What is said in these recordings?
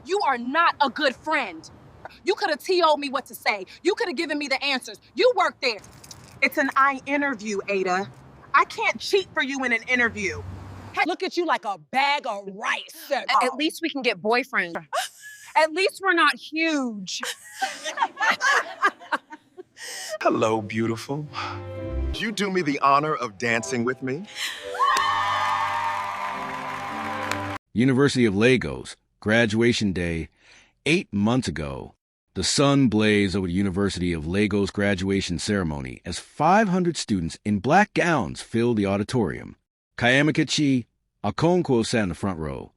You are not a good friend. You could have TO'd me what to say. You could have given me the answers. You work there. It's an eye interview, Ada. I can't cheat for you in an interview. Look at you like a bag of rice. At least we can get boyfriends. At least we're not huge. Hello, beautiful. Would you do me the honor of dancing with me? University of Lagos, graduation day, 8 months ago. The sun blazed over the University of Lagos graduation ceremony as 500 students in black gowns filled the auditorium. Kayamikachi Okonkwo sat in the front row,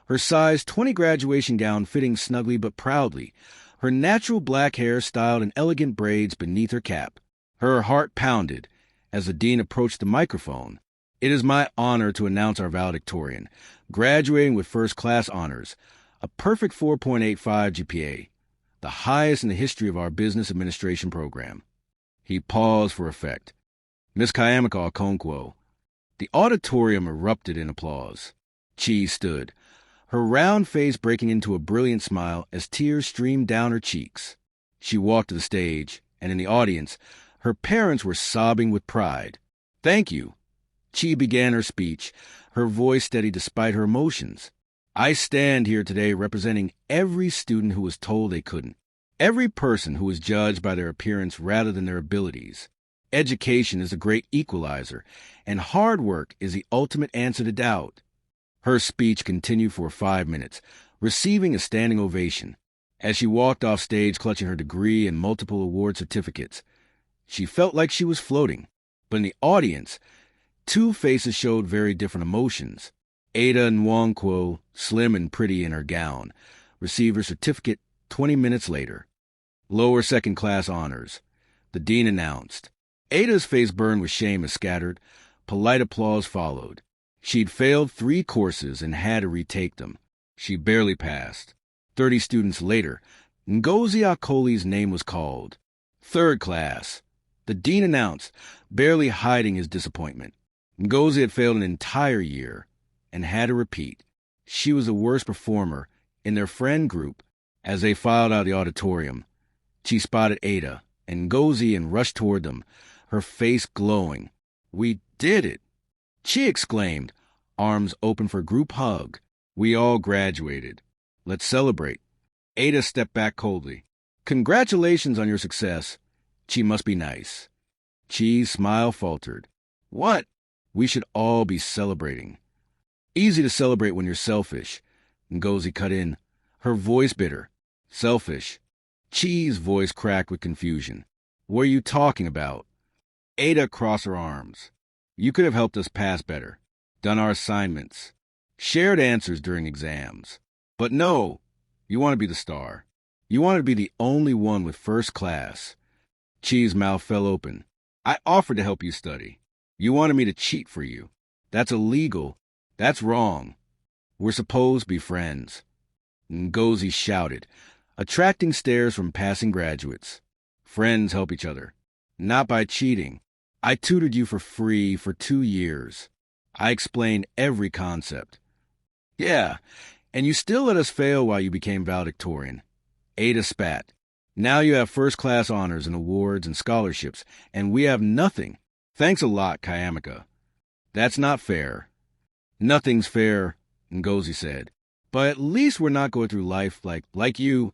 her size 20 graduation gown fitting snugly but proudly, her natural black hair styled in elegant braids beneath her cap. Her heart pounded as the dean approached the microphone. It is my honor to announce our valedictorian, graduating with first-class honors, a perfect 4.85 GPA, the highest in the history of our business administration program. He paused for effect. Miss Kayamika Okonkwo. The auditorium erupted in applause. Chi stood, her round face breaking into a brilliant smile as tears streamed down her cheeks. She walked to the stage, and in the audience, her parents were sobbing with pride. Thank you. Chi began her speech, her voice steady despite her emotions. I stand here today representing every student who was told they couldn't, every person who was judged by their appearance rather than their abilities. Education is a great equalizer, and hard work is the ultimate answer to doubt. Her speech continued for 5 minutes, receiving a standing ovation. As she walked off stage clutching her degree and multiple award certificates, she felt like she was floating. But in the audience, two faces showed very different emotions. Ada Nwankwo, slim and pretty in her gown, received her certificate 20 minutes later. Lower second-class honors. The dean announced. Ada's face burned with shame as scattered. Polite applause followed. She'd failed 3 courses and had to retake them. She barely passed. 30 students later, Ngozi Akoli's name was called. Third class. The dean announced, barely hiding his disappointment. Ngozi had failed an entire year and had to repeat. She was the worst performer in their friend group. As they filed out of the auditorium, she spotted Ada and Ngozi and rushed toward them, her face glowing. We did it! She exclaimed, arms open for a group hug. We all graduated. Let's celebrate. Ada stepped back coldly. Congratulations on your success. Chi must be nice. Chi's smile faltered. What? We should all be celebrating. Easy to celebrate when you're selfish. Ngozi cut in, her voice bitter. Selfish. Chi's voice cracked with confusion. What are you talking about? Ada crossed her arms. You could have helped us pass better, done our assignments, shared answers during exams. But no, you want to be the star. You want to be the only one with first class. Chi's mouth fell open. I offered to help you study. You wanted me to cheat for you. That's illegal. That's wrong. We're supposed to be friends. Ngozi shouted, attracting stares from passing graduates. Friends help each other. Not by cheating. I tutored you for free for 2 years. I explained every concept. Yeah, and you still let us fail while you became valedictorian. Ada spat. Now you have first-class honors and awards and scholarships, and we have nothing. Thanks a lot, Kayamika. That's not fair. Nothing's fair, Ngozi said. But at least we're not going through life like you.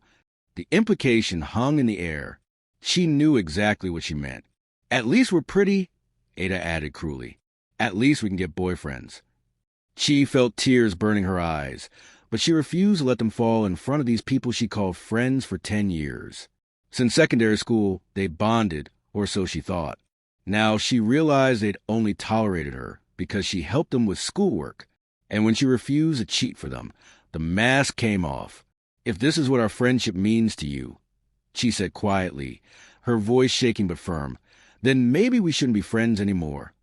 The implication hung in the air. She knew exactly what she meant. At least we're pretty, Ada added cruelly. At least we can get boyfriends. Chi felt tears burning her eyes, but she refused to let them fall in front of these people she called friends for 10 years. Since secondary school, they bonded, or so she thought. Now she realized they'd only tolerated her because she helped them with schoolwork, and when she refused to cheat for them, the mask came off. If this is what our friendship means to you, she said quietly, her voice shaking but firm, then maybe we shouldn't be friends anymore.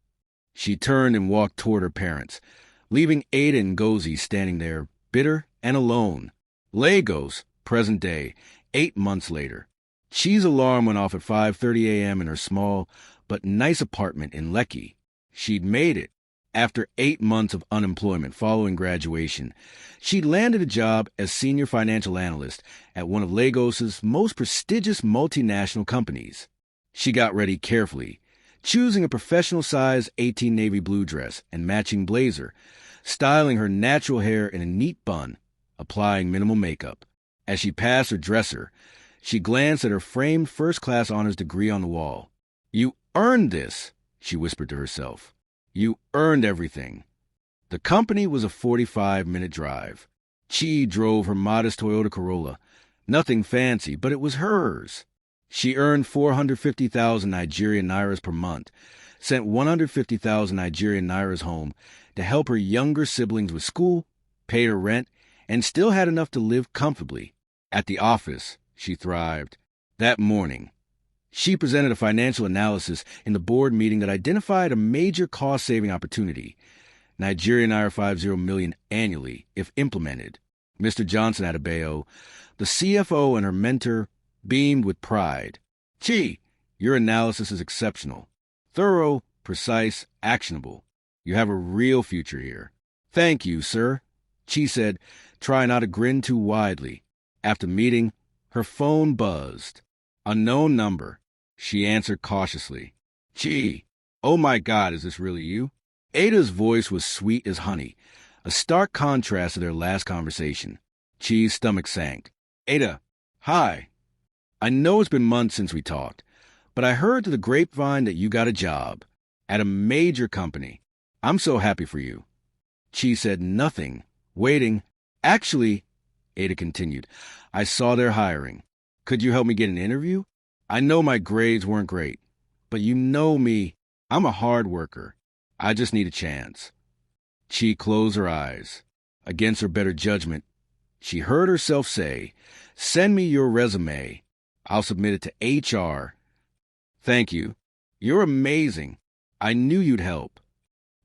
She turned and walked toward her parents, leaving Ada and Ngozi standing there, bitter and alone. Lagos, present day, 8 months later. Chi's alarm went off at 5:30 a.m. in her small but nice apartment in Lekki. She'd made it. After 8 months of unemployment following graduation, she landed a job as senior financial analyst at one of Lagos's most prestigious multinational companies. She got ready carefully, choosing a professional-size 18 navy blue dress and matching blazer, styling her natural hair in a neat bun, applying minimal makeup. As she passed her dresser, she glanced at her framed first-class honors degree on the wall. "You earned this," she whispered to herself. "You earned everything." The company was a 45-minute drive. Chi drove her modest Toyota Corolla. Nothing fancy, but it was hers. She earned 450,000 Nigerian nairas per month, sent 150,000 Nigerian nairas home to help her younger siblings with school, paid her rent, and still had enough to live comfortably. At the office, she thrived. That morning, she presented a financial analysis in the board meeting that identified a major cost-saving opportunity, Nigerian naira 50 million annually if implemented. Mr. Johnson Adebayo, the CFO and her mentor, beamed with pride. "Chi, your analysis is exceptional. Thorough, precise, actionable. You have a real future here." "Thank you, sir," Chi said, trying not to grin too widely. After meeting, her phone buzzed. Unknown number. She answered cautiously. "Chi, oh my God, is this really you?" Ada's voice was sweet as honey, a stark contrast to their last conversation. Chi's stomach sank. "Ada, hi. I know it's been months since we talked, but I heard through the grapevine that you got a job at a major company. I'm so happy for you." Chi said nothing, waiting. "Actually," Ada continued, "I saw they're hiring. Could you help me get an interview? I know my grades weren't great, but you know me. I'm a hard worker. I just need a chance." Chi closed her eyes. Against her better judgment, she heard herself say, "Send me your resume. I'll submit it to HR." "Thank you. You're amazing. I knew you'd help."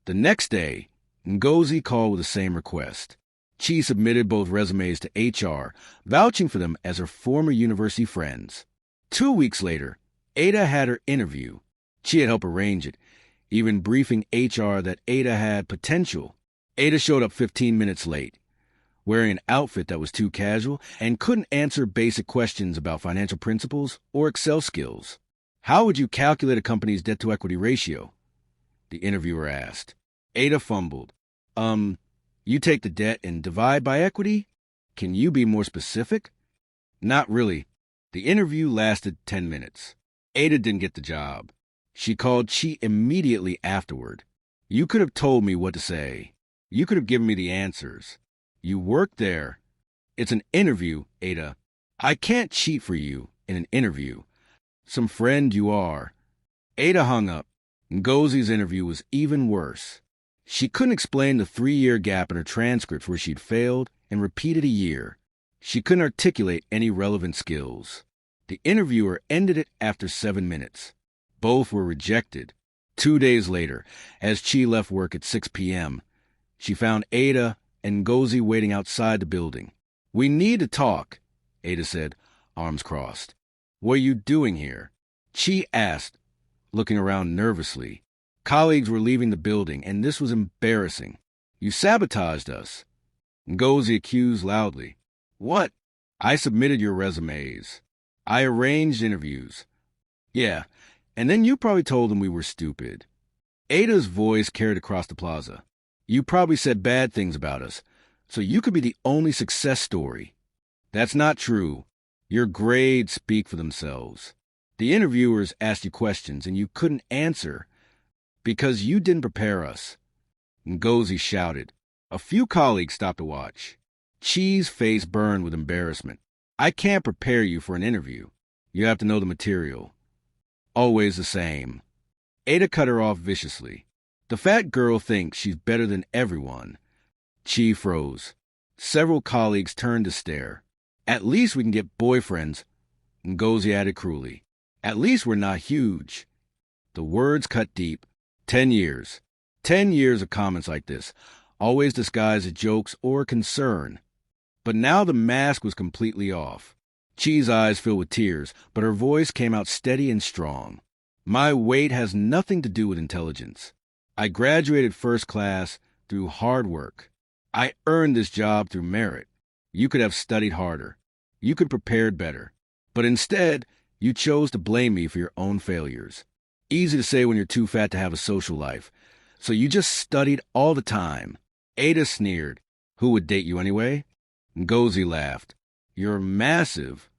The next day, Ngozi called with the same request. Chi submitted both resumes to HR, vouching for them as her former university friends. 2 weeks later, Ada had her interview. Chi had helped arrange it, even briefing HR that Ada had potential. Ada showed up 15 minutes late, wearing an outfit that was too casual and couldn't answer basic questions about financial principles or Excel skills. "How would you calculate a company's debt-to-equity ratio?" the interviewer asked. Ada fumbled. You take the debt and divide by equity? Can you be more specific?" "Not really." The interview lasted 10 minutes. Ada didn't get the job. She called Chi immediately afterward. "You could have told me what to say. You could have given me the answers. You worked there. It's an interview, Ada. I can't cheat for you in an interview. Some friend you are." Ada hung up. Ngozi's interview was even worse. She couldn't explain the 3-year gap in her transcripts where she'd failed and repeated a year. She couldn't articulate any relevant skills. The interviewer ended it after 7 minutes. Both were rejected. 2 days later, as Chi left work at 6 p.m., she found Ada and Ngozi waiting outside the building. "We need to talk," Ada said, arms crossed. "What are you doing here?" Chi asked, looking around nervously. Colleagues were leaving the building, and this was embarrassing. "You sabotaged us," Ngozi accused loudly. "What?" "I submitted your resumes. I arranged interviews." "Yeah, and then you probably told them we were stupid." Ada's voice carried across the plaza. "You probably said bad things about us, so you could be the only success story." "That's not true. Your grades speak for themselves. The interviewers asked you questions, and you couldn't answer because you didn't prepare us." Ngozi shouted. A few colleagues stopped to watch. Chi's face burned with embarrassment. "I can't prepare you for an interview. You have to know the material. Always the same." Ada cut her off viciously. "The fat girl thinks she's better than everyone." Chi froze. Several colleagues turned to stare. "At least we can get boyfriends," Ngozi added cruelly. "At least we're not huge." The words cut deep. 10 years. 10 years of comments like this, always disguised as jokes or concern. But now the mask was completely off. Chi's eyes filled with tears, but her voice came out steady and strong. "My weight has nothing to do with intelligence. I graduated first class through hard work. I earned this job through merit. You could have studied harder. You could have prepared better. But instead, you chose to blame me for your own failures. Easy to say when you're too fat to have a social life. So you just studied all the time. Ada sneered. Who would date you anyway? Ngozi laughed. You're massive.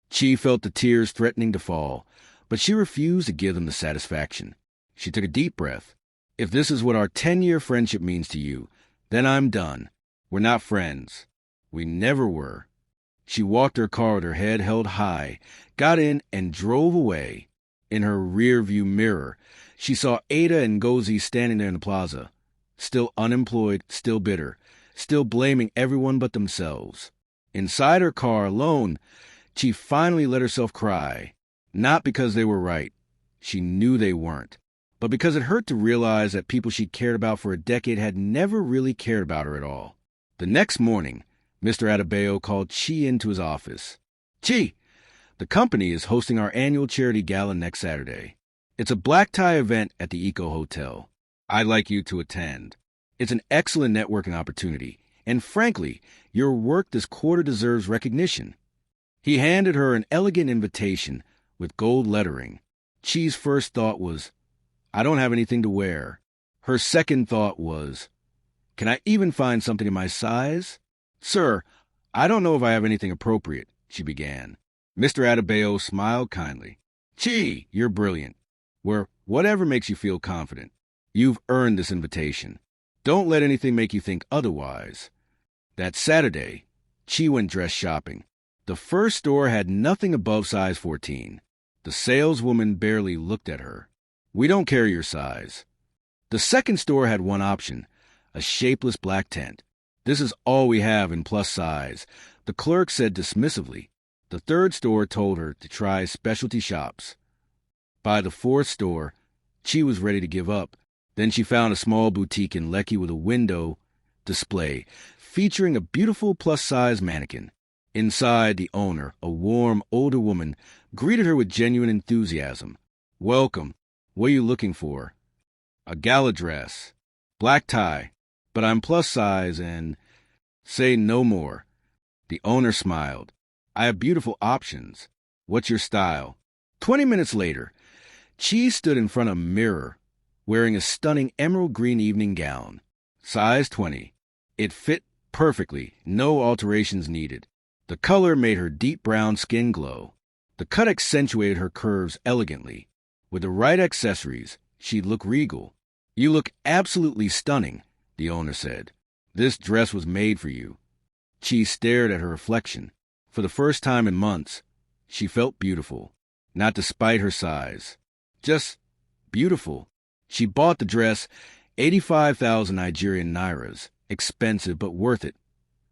Chi felt the tears threatening to fall, but she refused to give them the satisfaction. She took a deep breath. If this is what our 10-year friendship means to you, then I'm done. We're not friends. We never were. She walked her car with her head held high, got in, and drove away. In her rear-view mirror, she saw Ada and Ngozi standing there in the plaza, still unemployed, still bitter, still blaming everyone but themselves. Inside her car, alone, she finally let herself cry, not because they were right. She knew they weren't, but because it hurt to realize that people she cared about for a decade had never really cared about her at all. The next morning, Mr. Adebayo called Chi into his office. Chi, the company is hosting our annual charity gala next Saturday. It's a black tie event at the Eco Hotel. I'd like you to attend. It's an excellent networking opportunity, and frankly, your work this quarter deserves recognition. He handed her an elegant invitation with gold lettering. Chi's first thought was, I don't have anything to wear. Her second thought was, can I even find something in my size? Sir, I don't know if I have anything appropriate, she began. Mr. Adebayo smiled kindly. Chi, you're brilliant. Whatever makes you feel confident. You've earned this invitation. Don't let anything make you think otherwise. That Saturday, Chi went dress shopping. The first store had nothing above size 14. The saleswoman barely looked at her. We don't carry your size. The second store had one option, a shapeless black tent. This is all we have in plus size, the clerk said dismissively. The third store told her to try specialty shops. By the fourth store, Chi was ready to give up. Then she found a small boutique in Lekki with a window display featuring a beautiful plus-size mannequin. Inside, the owner, a warm, older woman, greeted her with genuine enthusiasm. Welcome. What are you looking for? A gala dress. Black tie. But I'm plus size and... Say no more. The owner smiled. I have beautiful options. What's your style? 20 minutes later, Chi stood in front of a mirror, wearing a stunning emerald green evening gown. Size 20. It fit perfectly, no alterations needed. The color made her deep brown skin glow. The cut accentuated her curves elegantly. With the right accessories, she'd look regal. You look absolutely stunning, the owner said. This dress was made for you. Chi stared at her reflection. For the first time in months, she felt beautiful. Not despite her size. Just beautiful. She bought the dress, 85,000 Nigerian nairas. Expensive but worth it.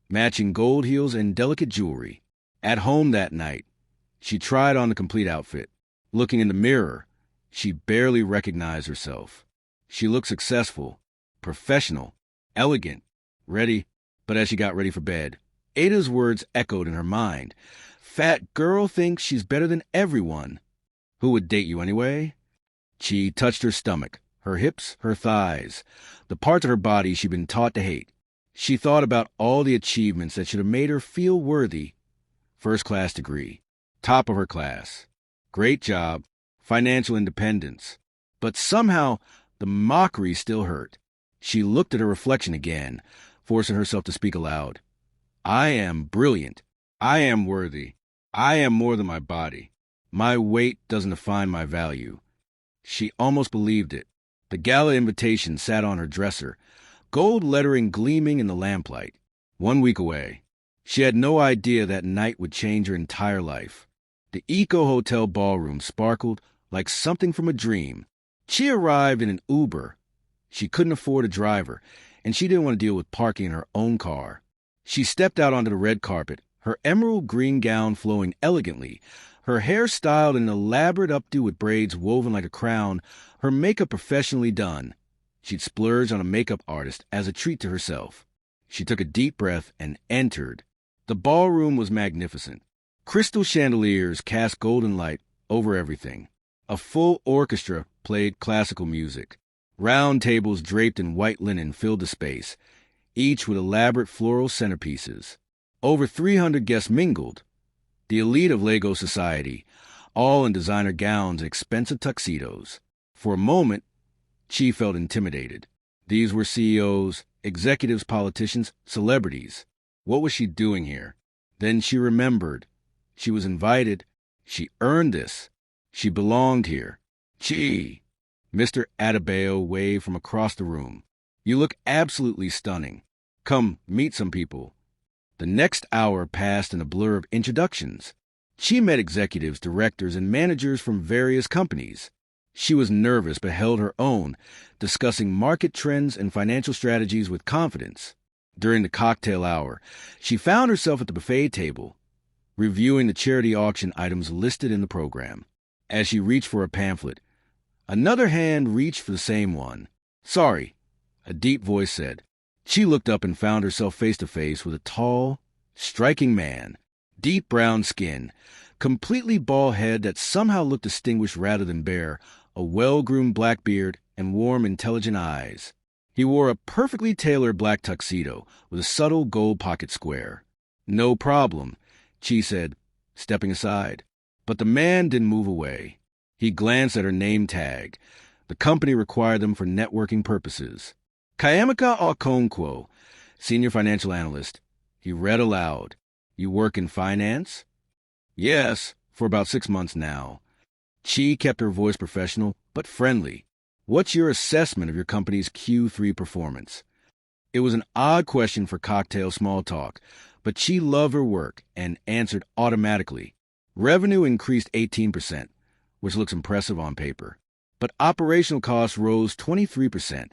Matching gold heels and delicate jewelry. At home that night, she tried on the complete outfit. Looking in the mirror, she barely recognized herself. She looked successful, professional, elegant, ready, but as she got ready for bed, Ada's words echoed in her mind. Fat girl thinks she's better than everyone. Who would date you anyway? She touched her stomach, her hips, her thighs, the parts of her body she'd been taught to hate. She thought about all the achievements that should have made her feel worthy. First-class degree, top of her class, great job, financial independence. But somehow, the mockery still hurt. She looked at her reflection again, forcing herself to speak aloud. I am brilliant. I am worthy. I am more than my body. My weight doesn't define my value. She almost believed it. The gala invitation sat on her dresser, gold lettering gleaming in the lamplight. 1 week away. She had no idea that night would change her entire life. The Eco Hotel ballroom sparkled like something from a dream. She arrived in an Uber. She couldn't afford a driver, and she didn't want to deal with parking in her own car. She stepped out onto the red carpet, her emerald green gown flowing elegantly, her hair styled in an elaborate updo with braids woven like a crown, her makeup professionally done. She'd splurged on a makeup artist as a treat to herself. She took a deep breath and entered. The ballroom was magnificent. Crystal chandeliers cast golden light over everything. A full orchestra played classical music. Round tables draped in white linen filled the space, each with elaborate floral centerpieces. Over 300 guests mingled, the elite of Lego society, all in designer gowns and expensive tuxedos. For a moment, she felt intimidated. These were CEOs, executives, politicians, celebrities. What was she doing here? Then she remembered. She was invited. She earned this. She belonged here. Gee! Mr. Adebayo waved from across the room. You look absolutely stunning. Come, meet some people. The next hour passed in a blur of introductions. She met executives, directors, and managers from various companies. She was nervous but held her own, discussing market trends and financial strategies with confidence. During the cocktail hour, she found herself at the buffet table, reviewing the charity auction items listed in the program. As she reached for a pamphlet, another hand reached for the same one. Sorry, a deep voice said. She looked up and found herself face to face with a tall, striking man, deep brown skin, completely bald head that somehow looked distinguished rather than bare, a well-groomed black beard, and warm, intelligent eyes. He wore a perfectly tailored black tuxedo with a subtle gold pocket square. No problem, Chi said, stepping aside. But the man didn't move away. He glanced at her name tag. The company required them for networking purposes. Kayamika Okonkwo, senior financial analyst. He read aloud. You work in finance? Yes, for about 6 months now. Chi kept her voice professional, but friendly. What's your assessment of your company's Q3 performance? It was an odd question for cocktail small talk, but Chi loved her work and answered automatically. Revenue increased 18%, which looks impressive on paper. But operational costs rose 23%,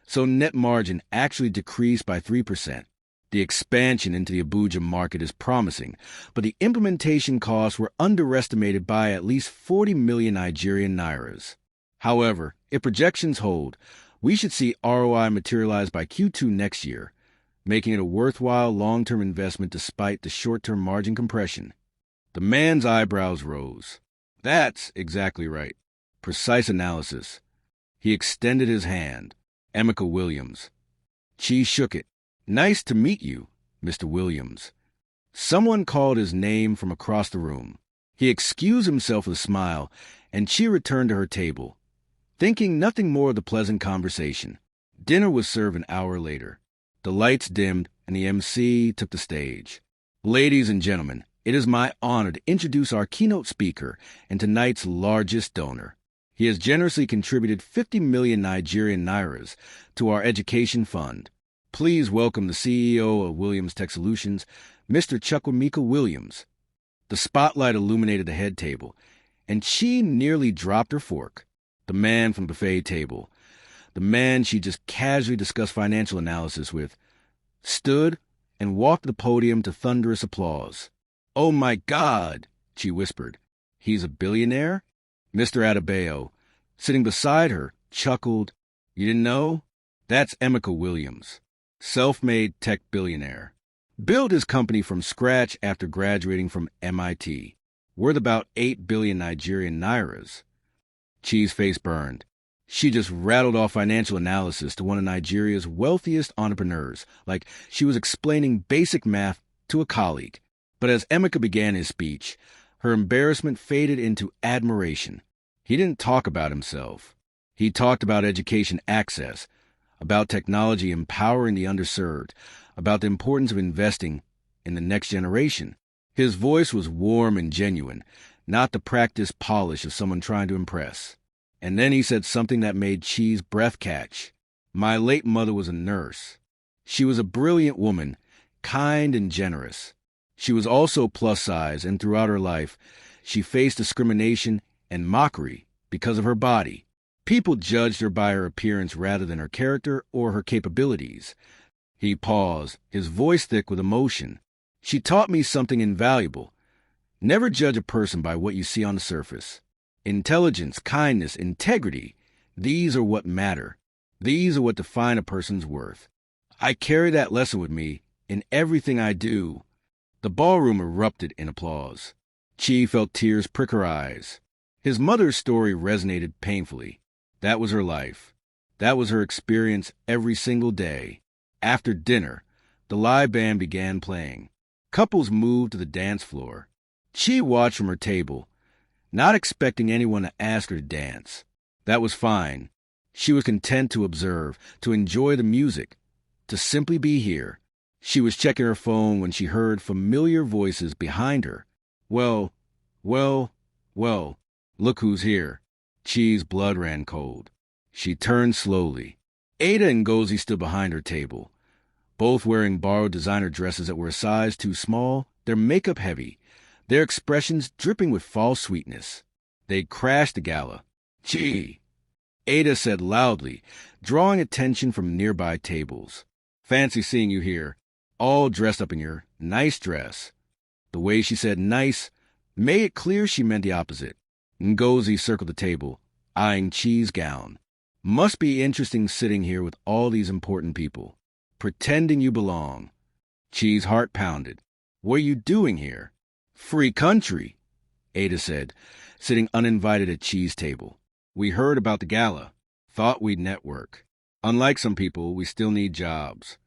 so net margin actually decreased by 3%. The expansion into the Abuja market is promising, but the implementation costs were underestimated by at least 40 million Nigerian nairas. However, if projections hold, we should see ROI materialize by Q2 next year, making it a worthwhile long-term investment despite the short-term margin compression. The man's eyebrows rose. That's exactly right. Precise analysis. He extended his hand. Emeka Williams. Chi shook it. Nice to meet you, Mr. Williams. Someone called his name from across the room. He excused himself with a smile, and Chi returned to her table, thinking nothing more of the pleasant conversation. Dinner was served an hour later. The lights dimmed, and the MC took the stage. Ladies and gentlemen, it is my honor to introduce our keynote speaker and tonight's largest donor. He has generously contributed 50 million Nigerian nairas to our education fund. Please welcome the CEO of Williams Tech Solutions, Mr. Chukwemeka Williams. The spotlight illuminated the head table, and she nearly dropped her fork. The man from the buffet table, the man she just casually discussed financial analysis with, stood and walked to the podium to thunderous applause. "Oh my God," she whispered. "He's a billionaire?" Mr. Adebayo, sitting beside her, chuckled. "You didn't know? That's Emeka Williams. Self-made tech billionaire. Built his company from scratch after graduating from MIT. Worth about 8 billion Nigerian nairas." Chi's face burned. She just rattled off financial analysis to one of Nigeria's wealthiest entrepreneurs, like she was explaining basic math to a colleague. But as Emeka began his speech, her embarrassment faded into admiration. He didn't talk about himself. He talked about education access, about technology empowering the underserved, about the importance of investing in the next generation. His voice was warm and genuine, not the practiced polish of someone trying to impress. And then he said something that made Chi's breath catch. My late mother was a nurse. She was a brilliant woman, kind and generous. She was also plus size, and throughout her life, she faced discrimination and mockery because of her body. People judged her by her appearance rather than her character or her capabilities. He paused, his voice thick with emotion. She taught me something invaluable. Never judge a person by what you see on the surface. Intelligence, kindness, integrity, these are what matter. These are what define a person's worth. I carry that lesson with me in everything I do. The ballroom erupted in applause. Chi felt tears prick her eyes. His mother's story resonated painfully. That was her life. That was her experience every single day. After dinner, the live band began playing. Couples moved to the dance floor. She watched from her table, not expecting anyone to ask her to dance. That was fine. She was content to observe, to enjoy the music, to simply be here. She was checking her phone when she heard familiar voices behind her. Well, look who's here. Chi's blood ran cold. She turned slowly. Ada and Ngozi stood behind her table, both wearing borrowed designer dresses that were a size too small, their makeup heavy, their expressions dripping with false sweetness. They'd crashed the gala. Chi, Ada said loudly, drawing attention from nearby tables. Fancy seeing you here, all dressed up in your nice dress. The way she said nice made it clear she meant the opposite. Ngozi circled the table, eyeing Chi's gown. Must be interesting sitting here with all these important people, pretending you belong. Chi's heart pounded. What are you doing here? Free country, Ada said, sitting uninvited at Chi's table. We heard about the gala, thought we'd network. Unlike some people, we still need jobs.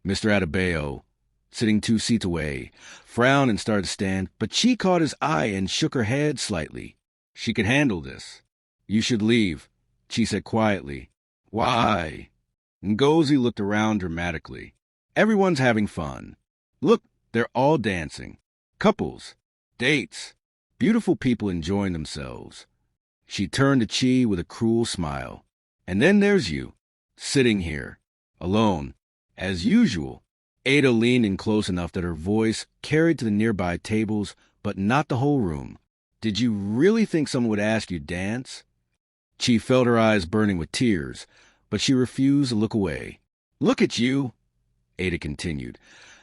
Mr. Adebayo, sitting 2 seats away, frowned and started to stand, but Chi caught his eye and shook her head slightly. She could handle this. You should leave, Chi said quietly. Why? Ngozi looked around dramatically. Everyone's having fun. Look, they're all dancing. Couples, dates, beautiful people enjoying themselves. She turned to Chi with a cruel smile. And then there's you, sitting here, alone. As usual, Ada leaned in close enough that her voice carried to the nearby tables, but not the whole room. Did you really think someone would ask you to dance? Chi felt her eyes burning with tears, but she refused to look away. Look at you, Ada continued,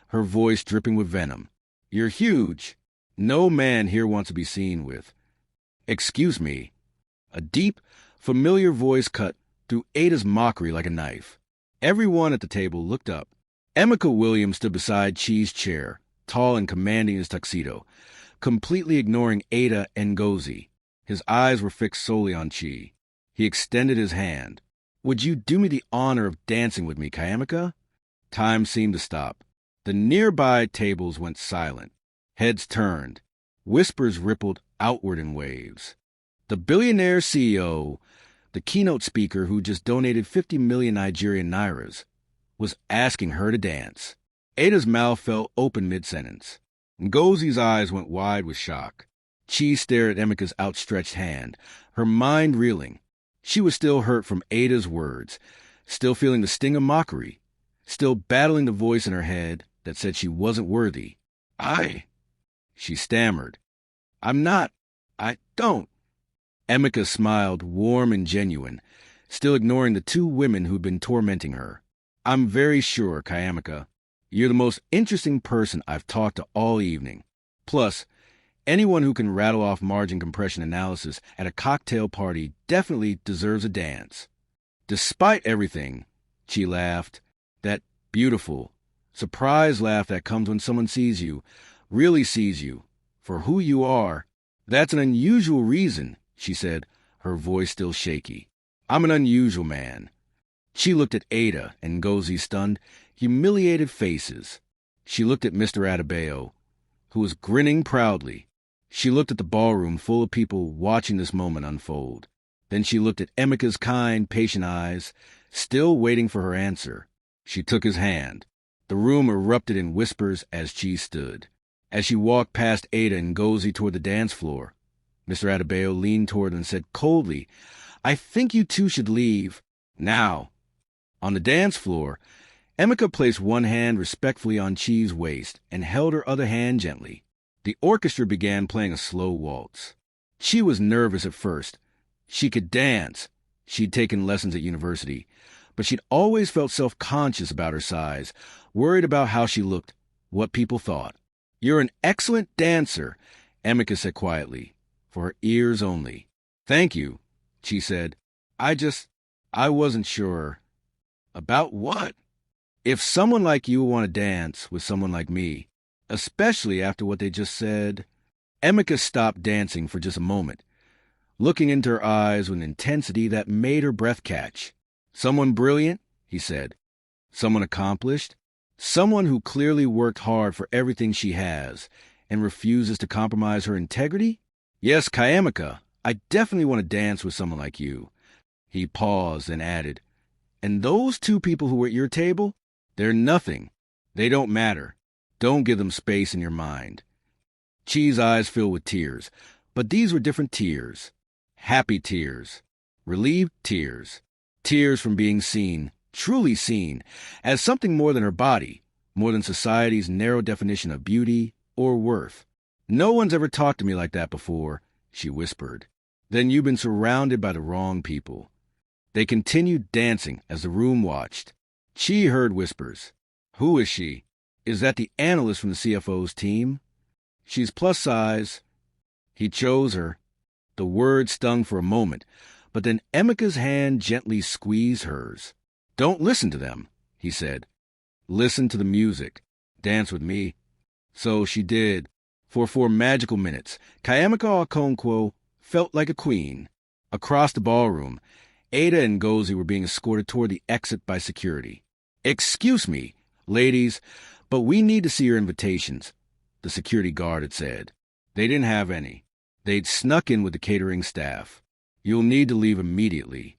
her voice dripping with venom. You're huge. No man here wants to be seen with. Excuse me. A deep, familiar voice cut through Ada's mockery like a knife. Everyone at the table looked up. Emeka Williams stood beside Chi's chair, tall and commanding his tuxedo, completely ignoring Ada and Ngozi. His eyes were fixed solely on Chi. He extended his hand. Would you do me the honor of dancing with me, Kayamika? Time seemed to stop. The nearby tables went silent. Heads turned. Whispers rippled outward in waves. The billionaire CEO, the keynote speaker who just donated 50 million Nigerian nairas, was asking her to dance. Ada's mouth fell open mid-sentence. Ngozi's eyes went wide with shock. Chi stared at Emeka's outstretched hand, her mind reeling. She was still hurt from Ada's words, still feeling the sting of mockery, still battling the voice in her head that said she wasn't worthy. She stammered. I don't. Emeka smiled, warm and genuine, still ignoring the 2 women who'd been tormenting her. I'm very sure, Kayamika, you're the most interesting person I've talked to all evening. Plus, anyone who can rattle off margin compression analysis at a cocktail party definitely deserves a dance. Despite everything, Chi laughed, that beautiful, surprise laugh that comes when someone sees you, really sees you, for who you are. That's an unusual reason, she said, her voice still shaky. I'm an unusual man. She looked at Ada and Ngozi's stunned, humiliated faces. She looked at Mr. Adebayo, who was grinning proudly. She looked at the ballroom full of people watching this moment unfold. Then she looked at Emeka's kind, patient eyes, still waiting for her answer. She took his hand. The room erupted in whispers as Chi stood. As she walked past Ada and Ngozi toward the dance floor, Mr. Adebayo leaned toward them and said coldly, I think you 2 should leave. Now. On the dance floor, Emeka placed one hand respectfully on Chi's waist and held her other hand gently. The orchestra began playing a slow waltz. Chi was nervous at first. She could dance. She'd taken lessons at university, but she'd always felt self-conscious about her size, worried about how she looked, what people thought. You're an excellent dancer, Emeka said quietly, for her ears only. Thank you, Chi said. I wasn't sure. About what? If someone like you would want to dance with someone like me, especially after what they just said. Emeka stopped dancing for just a moment, looking into her eyes with an intensity that made her breath catch. Someone brilliant, he said. Someone accomplished. Someone who clearly worked hard for everything she has and refuses to compromise her integrity? Yes, Kayamika, I definitely want to dance with someone like you. He paused and added, and those two people who were at your table? They're nothing. They don't matter. Don't give them space in your mind. Chi's eyes filled with tears, but these were different tears. Happy tears. Relieved tears. Tears from being seen, truly seen, as something more than her body, more than society's narrow definition of beauty or worth. No one's ever talked to me like that before, she whispered. Then you've been surrounded by the wrong people. They continued dancing as the room watched. Chi heard whispers. Who is she? Is that the analyst from the CFO's team? She's plus size. He chose her. The word stung for a moment, but then Emika's hand gently squeezed hers. Don't listen to them, he said. Listen to the music. Dance with me. So she did. For 4 magical minutes, Kayamika Okonkwo felt like a queen. Across the ballroom, Ada and Ngozi were being escorted toward the exit by security. Excuse me, ladies, but we need to see your invitations, the security guard had said. They didn't have any. They'd snuck in with the catering staff. You'll need to leave immediately.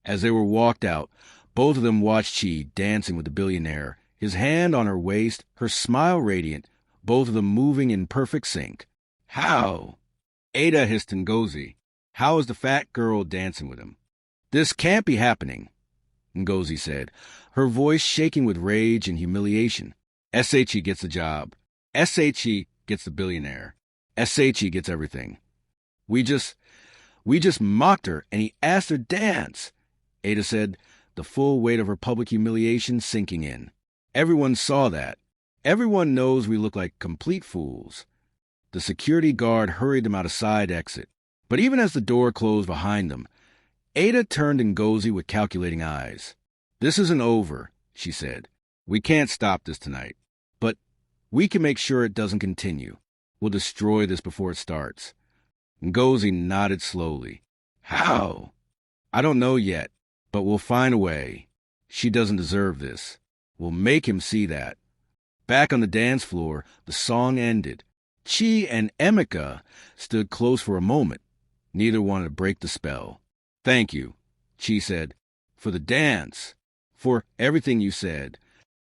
As they were walked out, both of them watched Chi dancing with the billionaire, his hand on her waist, her smile radiant, both of them moving in perfect sync. How? Ada hissed Ngozi. How is the fat girl dancing with him? This can't be happening, Ngozi said, her voice shaking with rage and humiliation. SHE gets the job. SHE gets the billionaire. SHE gets everything. We just mocked her and he asked her to dance, Ada said, the full weight of her public humiliation sinking in. Everyone saw that. Everyone knows we look like complete fools. The security guard hurried them out a side exit. But even as the door closed behind them, Ada turned to Ngozi with calculating eyes. This isn't over, she said. We can't stop this tonight. But we can make sure it doesn't continue. We'll destroy this before it starts. Ngozi nodded slowly. How? I don't know yet, but we'll find a way. She doesn't deserve this. We'll make him see that. Back on the dance floor, the song ended. Chi and Emika stood close for a moment. Neither wanted to break the spell. Thank you, Chi said, for the dance, for everything you said.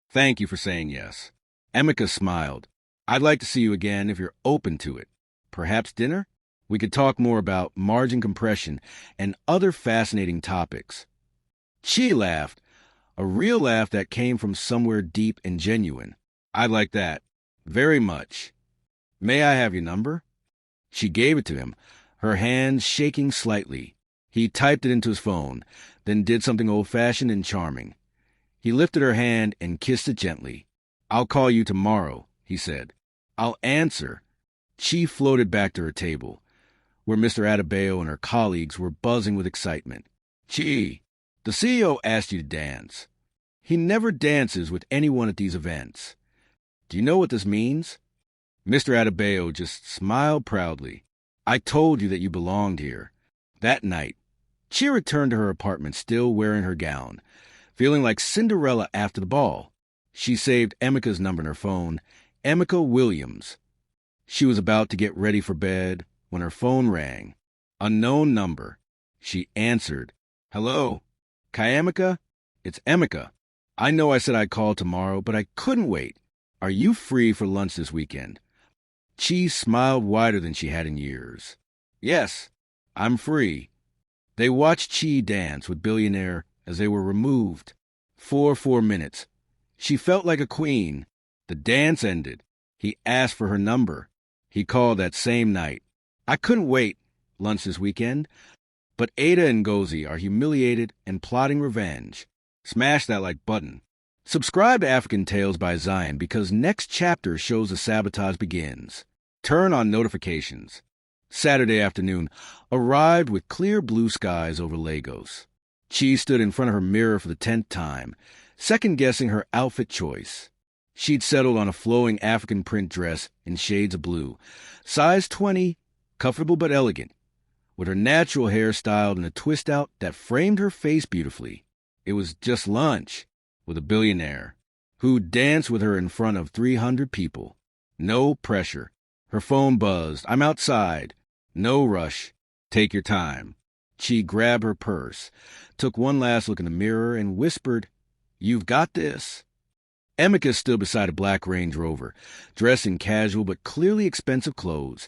Thank you for saying yes. Emika smiled. I'd like to see you again if you're open to it. Perhaps dinner? We could talk more about margin compression and other fascinating topics. Chi laughed, a real laugh that came from somewhere deep and genuine. I'd like that. Very much. May I have your number? She gave it to him, her hands shaking slightly. He typed it into his phone, then did something old-fashioned and charming. He lifted her hand and kissed it gently. I'll call you tomorrow, he said. I'll answer. She floated back to her table, where Mr. Adebayo and her colleagues were buzzing with excitement. Chi, the CEO asked you to dance. He never dances with anyone at these events. Do you know what this means? Mr. Adebayo just smiled proudly. I told you that you belonged here. That night, Chi returned to her apartment still wearing her gown, feeling like Cinderella after the ball. She saved Emika's number in her phone, Emika Williams. She was about to get ready for bed when her phone rang. Unknown number. She answered. Hello? Kayamika? It's Emika. I know I said I'd call tomorrow, but I couldn't wait. Are you free for lunch this weekend? Chi smiled wider than she had in years. Yes, I'm free. They watched Chi dance with Billionaire as they were removed. 4 minutes. She felt like a queen. The dance ended. He asked for her number. He called that same night. I couldn't wait, lunch this weekend. But Ada and Ngozi are humiliated and plotting revenge. Smash that like button. Subscribe to Africantales by Zion because next chapter shows the sabotage begins. Turn on notifications. Saturday afternoon arrived with clear blue skies over Lagos. Chi stood in front of her mirror for the 10th time, second-guessing her outfit choice. She'd settled on a flowing African print dress in shades of blue, size 20, comfortable but elegant, with her natural hair styled in a twist-out that framed her face beautifully. It was just lunch with a billionaire who'd dance with her in front of 300 people. No pressure. Her phone buzzed. I'm outside. No rush. Take your time. She grabbed her purse, took one last look in the mirror, and whispered, "You've got this." Emeka stood beside a black Range Rover, dressed in casual but clearly expensive clothes.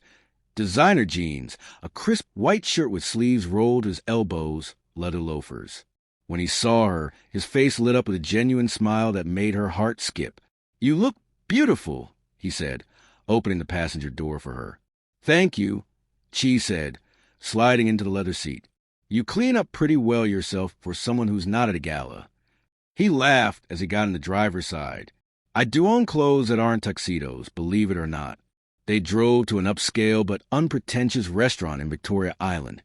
Designer jeans, a crisp white shirt with sleeves rolled to his elbows, leather loafers. When he saw her, his face lit up with a genuine smile that made her heart skip. "You look beautiful," he said, opening the passenger door for her. "Thank you," she said, sliding into the leather seat. "You clean up pretty well yourself for someone who's not at a gala." He laughed as he got in the driver's side. "I do own clothes that aren't tuxedos, believe it or not." They drove to an upscale but unpretentious restaurant in Victoria Island.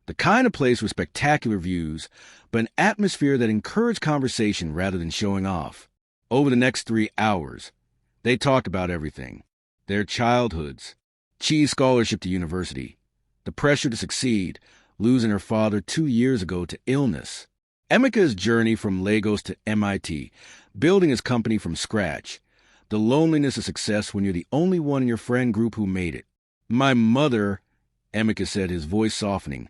The kind of place with spectacular views, but an atmosphere that encouraged conversation rather than showing off. Over the next 3 hours, they talked about everything. Their childhoods, Chi's scholarship to university, the pressure to succeed, losing her father 2 years ago to illness, Emeka's journey from Lagos to MIT, building his company from scratch, the loneliness of success when you're the only one in your friend group who made it. "My mother," Emeka said, his voice softening,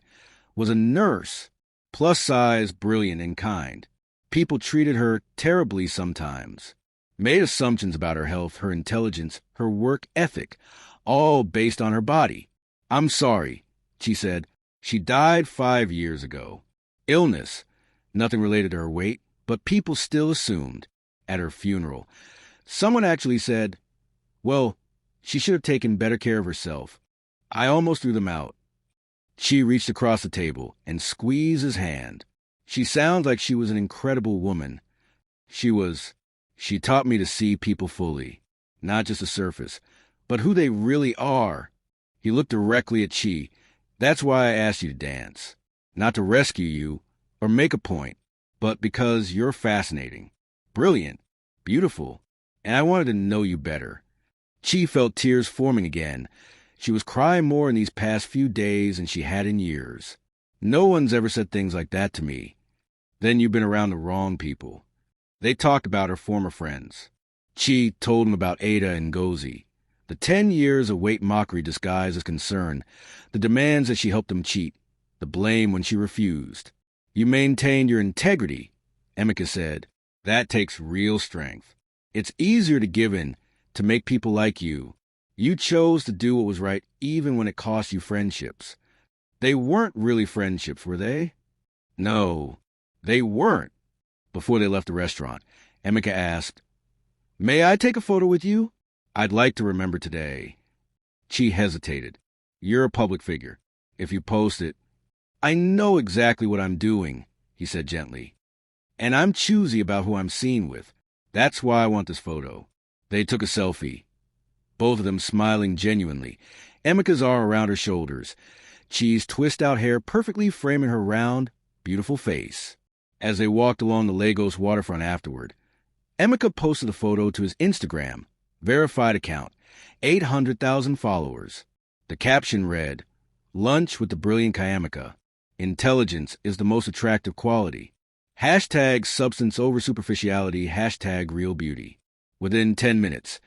"was a nurse, plus-size, brilliant, and kind. People treated her terribly sometimes, made assumptions about her health, her intelligence, her work ethic, all based on her body. I'm sorry," she said. "She died 5 years ago. Illness, nothing related to her weight, but people still assumed. At her funeral, someone actually said, well, she should have taken better care of herself. I almost threw them out." She reached across the table and squeezed his hand. "She sounds like she was an incredible woman. She taught me to see people fully, not just the surface, but who they really are." He looked directly at Chi. "That's why I asked you to dance. Not to rescue you or make a point, but because you're fascinating, brilliant, beautiful, and I wanted to know you better." Chi felt tears forming again. She was crying more in these past few days than she had in years. "No one's ever said things like that to me." "Then you've been around the wrong people." They talked about her former friends. Chi told him about Ada and Ngozi, the 10 years of weight mockery disguised as concern, the demands that she helped them cheat, the blame when she refused. "You maintained your integrity," Emeka said. "That takes real strength. It's easier to give in, to make people like you. You chose to do what was right even when it cost you friendships." They weren't really friendships, were they? No, they weren't. Before they left the restaurant, Emeka asked, "May I take a photo with you? I'd like to remember today." Chi hesitated. "You're a public figure. If you post it—" "I know exactly what I'm doing," he said gently. "And I'm choosy about who I'm seen with. That's why I want this photo." They took a selfie, both of them smiling genuinely, Emeka's arm around her shoulders, Chi's twist-out hair perfectly framing her round, beautiful face. As they walked along the Lagos waterfront afterward, Emeka posted a photo to his Instagram, verified account, 800,000 followers. The caption read, "Lunch with the brilliant Kayamika. Intelligence is the most attractive quality. Hashtag substance over superficiality, hashtag real beauty." Within 10 minutes,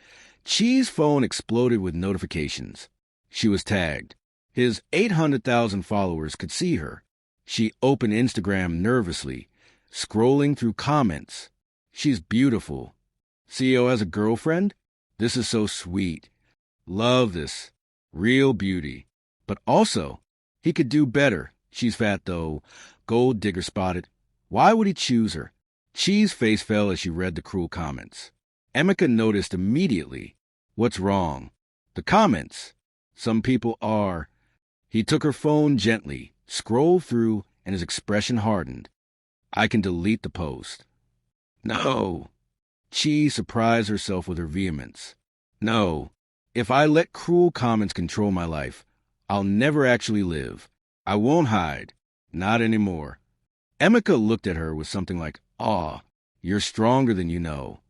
Chi's phone exploded with notifications. She was tagged. His 800,000 followers could see her. She opened Instagram nervously, scrolling through comments. "She's beautiful. CEO has a girlfriend? This is so sweet. Love this. Real beauty. But also, he could do better. She's fat though. Gold digger spotted. Why would he choose her?" Chi's face fell as she read the cruel comments. Emeka noticed immediately. What's wrong? The comments. Some people are. He took her phone gently, scrolled through, and his expression hardened. "I can delete the post." "No." Chi surprised herself with her vehemence. "No. If I let cruel comments control my life, I'll never actually live. I won't hide. Not anymore." Emeka looked at her with something like awe. "You're stronger than you know."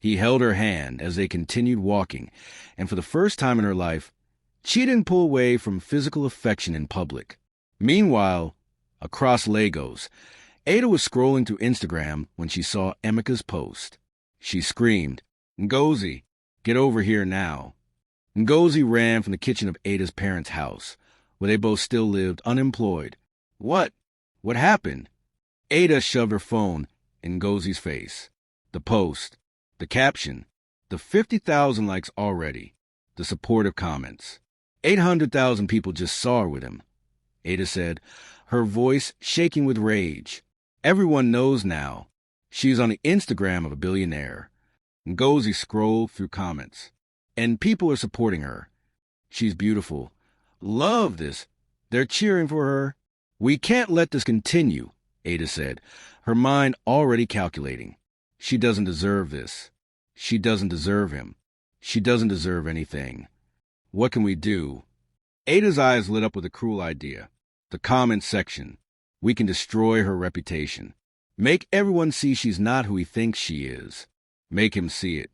He held her hand as they continued walking, and for the first time in her life, she didn't pull away from physical affection in public. Meanwhile, across Lagos, Ada was scrolling through Instagram when she saw Emika's post. She screamed, "Ngozi, get over here now." Ngozi ran from the kitchen of Ada's parents' house, where they both still lived unemployed. What? What happened? Ada shoved her phone in Ngozi's face. The post, the caption, the 50,000 likes already, the supportive comments. 800,000 people just saw her with him, Ada said, her voice shaking with rage. Everyone knows now. She's on the Instagram of a billionaire. Ngozi scrolled through comments. And people are supporting her. She's beautiful. Love this. They're cheering for her. We can't let this continue, Ada said, her mind already calculating. She doesn't deserve this. She doesn't deserve him. She doesn't deserve anything. What can we do? Ada's eyes lit up with a cruel idea. The comments section. We can destroy her reputation. Make everyone see she's not who he thinks she is. Make him see it.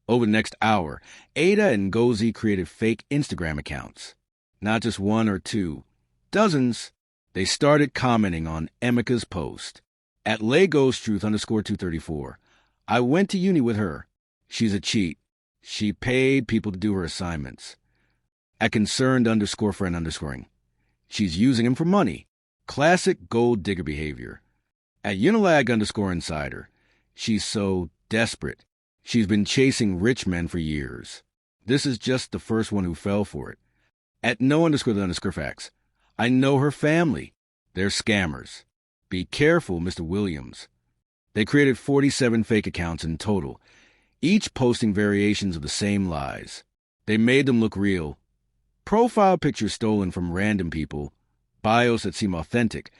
Over the next hour, Ada and Ngozi created fake Instagram accounts. Not just one or two. Dozens. They started commenting on Emika's post. At LagosTruth_234. I went to uni with her. She's a cheat. She paid people to do her assignments. At concerned_friend_ing. She's using him for money. Classic gold digger behavior. At Unilag_insider. She's so desperate. She's been chasing rich men for years. This is just the first one who fell for it. At no_the_facts. I know her family. They're scammers. Be careful, Mr. Williams. They created 47 fake accounts in total, each posting variations of the same lies. They made them look real. Profile pictures stolen from random people, bios that seem authentic,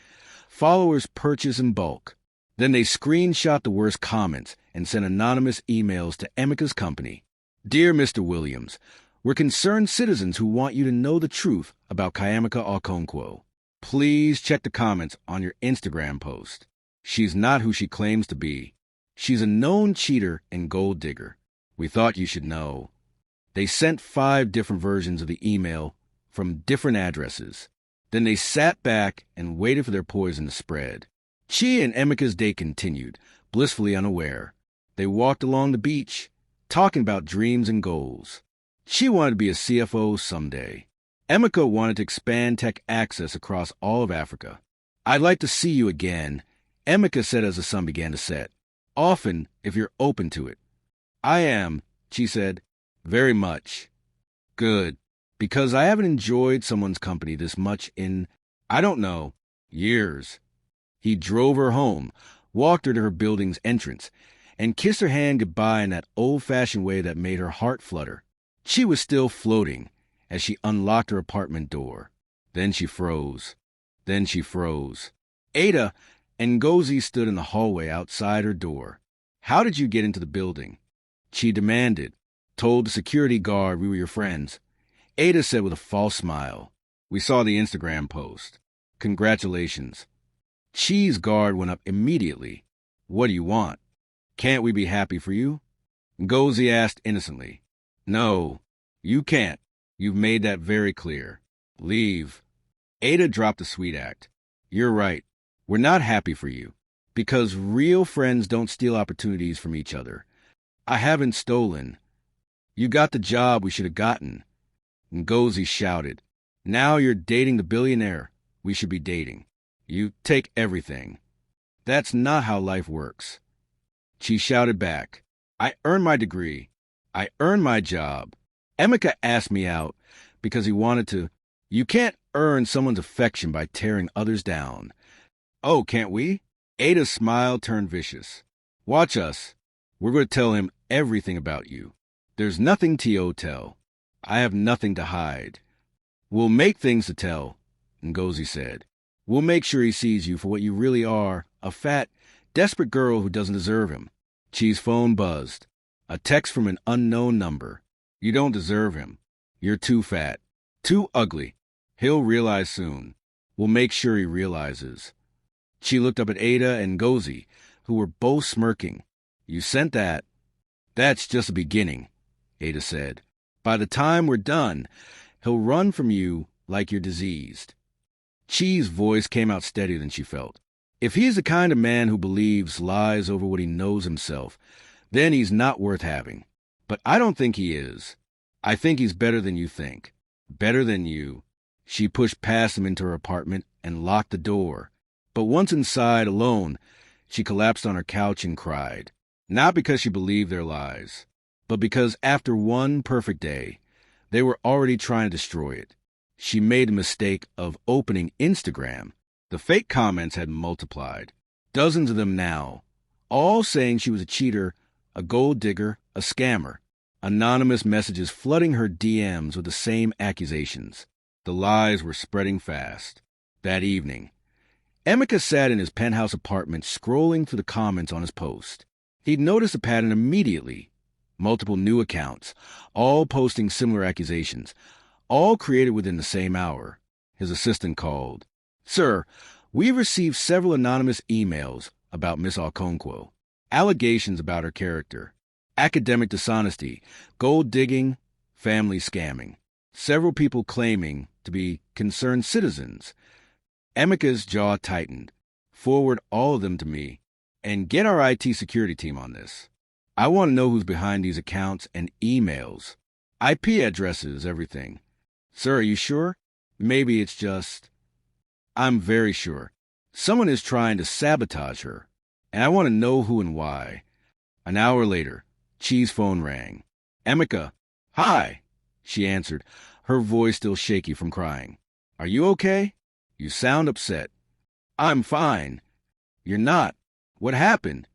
followers purchased in bulk. Then they screenshot the worst comments and sent anonymous emails to Emika's company. Dear Mr. Williams, we're concerned citizens who want you to know the truth about Kayamika Okonkwo. Please check the comments on your Instagram post. She's not who she claims to be. She's a known cheater and gold digger. We thought you should know. They sent 5 different versions of the email from different addresses. Then they sat back and waited for their poison to spread. Chi and Emika's date continued, blissfully unaware. They walked along the beach, talking about dreams and goals. Chi wanted to be a CFO someday. Emika wanted to expand tech access across all of Africa. I'd like to see you again, Emika said as the sun began to set. Often, if you're open to it. I am, she said, very much. Good, because I haven't enjoyed someone's company this much in, I don't know, years. He drove her home, walked her to her building's entrance, and kissed her hand goodbye in that old-fashioned way that made her heart flutter. She was still floating as she unlocked her apartment door. Then she froze. Then she froze. Ada and Ngozi stood in the hallway outside her door. How did you get into the building? She demanded. Told the security guard we were your friends. Ada said with a false smile. We saw the Instagram post. Congratulations. Chi's guard went up immediately. What do you want? Can't we be happy for you? Ngozi asked innocently. No, you can't. You've made that very clear. Leave. Ada dropped the sweet act. You're right. We're not happy for you. Because real friends don't steal opportunities from each other. I haven't stolen. You got the job we should have gotten. Ngozi shouted. Now you're dating the billionaire we should be dating. You take everything. That's not how life works. She shouted back. I earned my degree. I earned my job. Emika asked me out because he wanted to. You can't earn someone's affection by tearing others down. Oh, can't we? Ada's smile turned vicious. Watch us. We're going to tell him everything about you. There's nothing to tell. I have nothing to hide. We'll make things to tell, Ngozi said. We'll make sure he sees you for what you really are, a fat, desperate girl who doesn't deserve him. Chi's phone buzzed. A text from an unknown number. You don't deserve him. You're too fat. Too ugly. He'll realize soon. We'll make sure he realizes. She looked up at Ada and Ngozi, who were both smirking. You sent that. That's just the beginning, Ada said. By the time we're done, he'll run from you like you're diseased. Chi's voice came out steadier than she felt. If he's the kind of man who believes lies over what he knows himself, then he's not worth having. But I don't think he is. I think he's better than you think. Better than you. She pushed past him into her apartment and locked the door. But once inside, alone, she collapsed on her couch and cried. Not because she believed their lies, but because after one perfect day, they were already trying to destroy it. She made the mistake of opening Instagram. The fake comments had multiplied. Dozens of them now, all saying she was a cheater, a gold digger, a scammer. Anonymous messages flooding her DMs with the same accusations. The lies were spreading fast. That evening, Emeka sat in his penthouse apartment scrolling through the comments on his post. He'd noticed a pattern immediately. Multiple new accounts, all posting similar accusations, all created within the same hour. His assistant called. "Sir, we've received several anonymous emails about Miss Okonkwo. Allegations about her character. Academic dishonesty, gold digging, family scamming. Several people claiming to be concerned citizens." Emeka's jaw tightened. "Forward all of them to me, and get our IT security team on this. I want to know who's behind these accounts and emails. IP addresses, everything. Sir, are you sure? Maybe it's just... I'm very sure. Someone is trying to sabotage her, and I want to know who and why." An hour later, Chi's phone rang. "Emeka." "Hi," she answered, her voice still shaky from crying. "Are you okay? You sound upset." "I'm fine." "You're not. What happened?"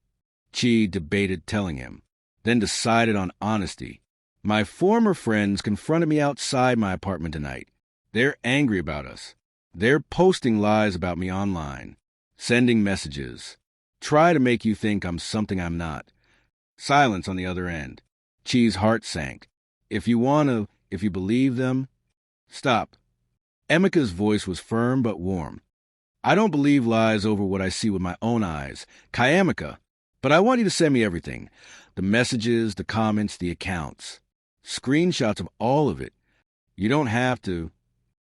Chi debated telling him, then decided on honesty. "My former friends confronted me outside my apartment tonight. They're angry about us. They're posting lies about me online, sending messages. Try to make you think I'm something I'm not." Silence on the other end. Chi's heart sank. If you believe them, stop." Emeka's voice was firm but warm. "I don't believe lies over what I see with my own eyes. Kayamika. But I want you to send me everything. The messages, the comments, the accounts. Screenshots of all of it. You don't have to."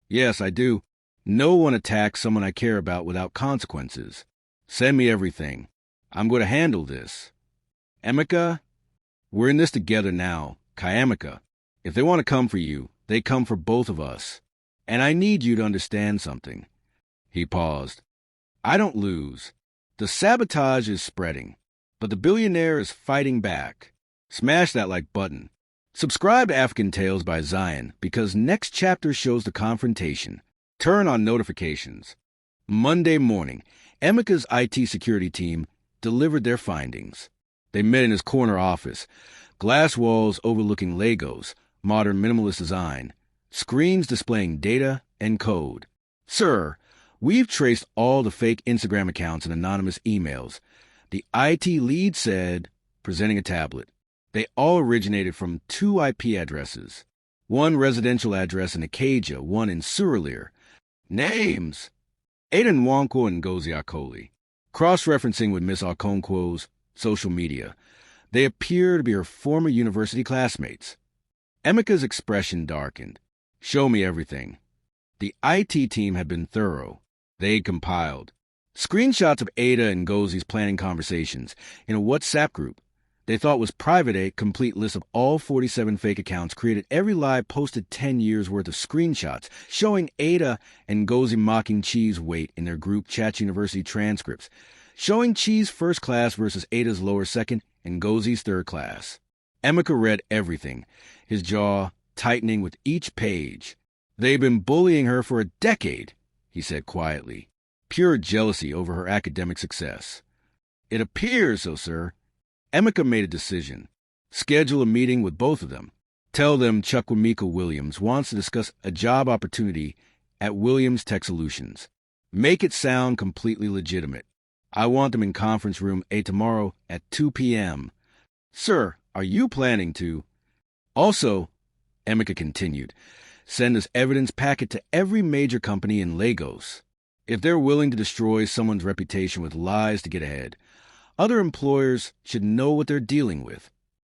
"Yes, I do. No one attacks someone I care about without consequences. Send me everything. I'm going to handle this. Emeka, we're in this together now. Kayamika. If they want to come for you, they come for both of us. And I need you to understand something." He paused. "I don't lose. The sabotage is spreading, but the billionaire is fighting back. Smash that like button. Subscribe to Africantales by Zion, because next chapter shows the confrontation. Turn on notifications." Monday morning, Emeka's IT security team delivered their findings. They met in his corner office. Glass walls overlooking Legos, modern minimalist design. Screens displaying data and code. "Sir, we've traced all the fake Instagram accounts and anonymous emails," the IT lead said, presenting a tablet. "They all originated from 2 IP addresses. One residential address in Acadia, one in Surulere. Names: Ada Nwankwo and Ngozi Akoli. Cross-referencing with Miss Okonkwo's social media, they appear to be her former university classmates." Emeka's expression darkened. "Show me everything." The IT team had been thorough. They compiled screenshots of Ada and Ngozi's planning conversations in a WhatsApp group they thought was private. A complete list of all 47 fake accounts created. Every lie posted 10 years' worth of screenshots showing Ada and Ngozi mocking Chi's weight in their group chat, university transcripts, showing Chi's first class versus Ada's lower second and Ngozi's third class. Emeka read everything, his jaw tightening with each page. "They've been bullying her for a decade," he said quietly. "Pure jealousy over her academic success." "It appears so, sir." Emeka made a decision. Schedule a meeting with both of them. Tell them Chukwemeka Williams wants to discuss a job opportunity at Williams Tech Solutions. Make it sound completely legitimate. I want them in conference room A tomorrow at 2 p.m. "Sir, are you planning to?" "Also," Emeka continued, "send us evidence packet to every major company in Lagos. If they're willing to destroy someone's reputation with lies to get ahead, other employers should know what they're dealing with."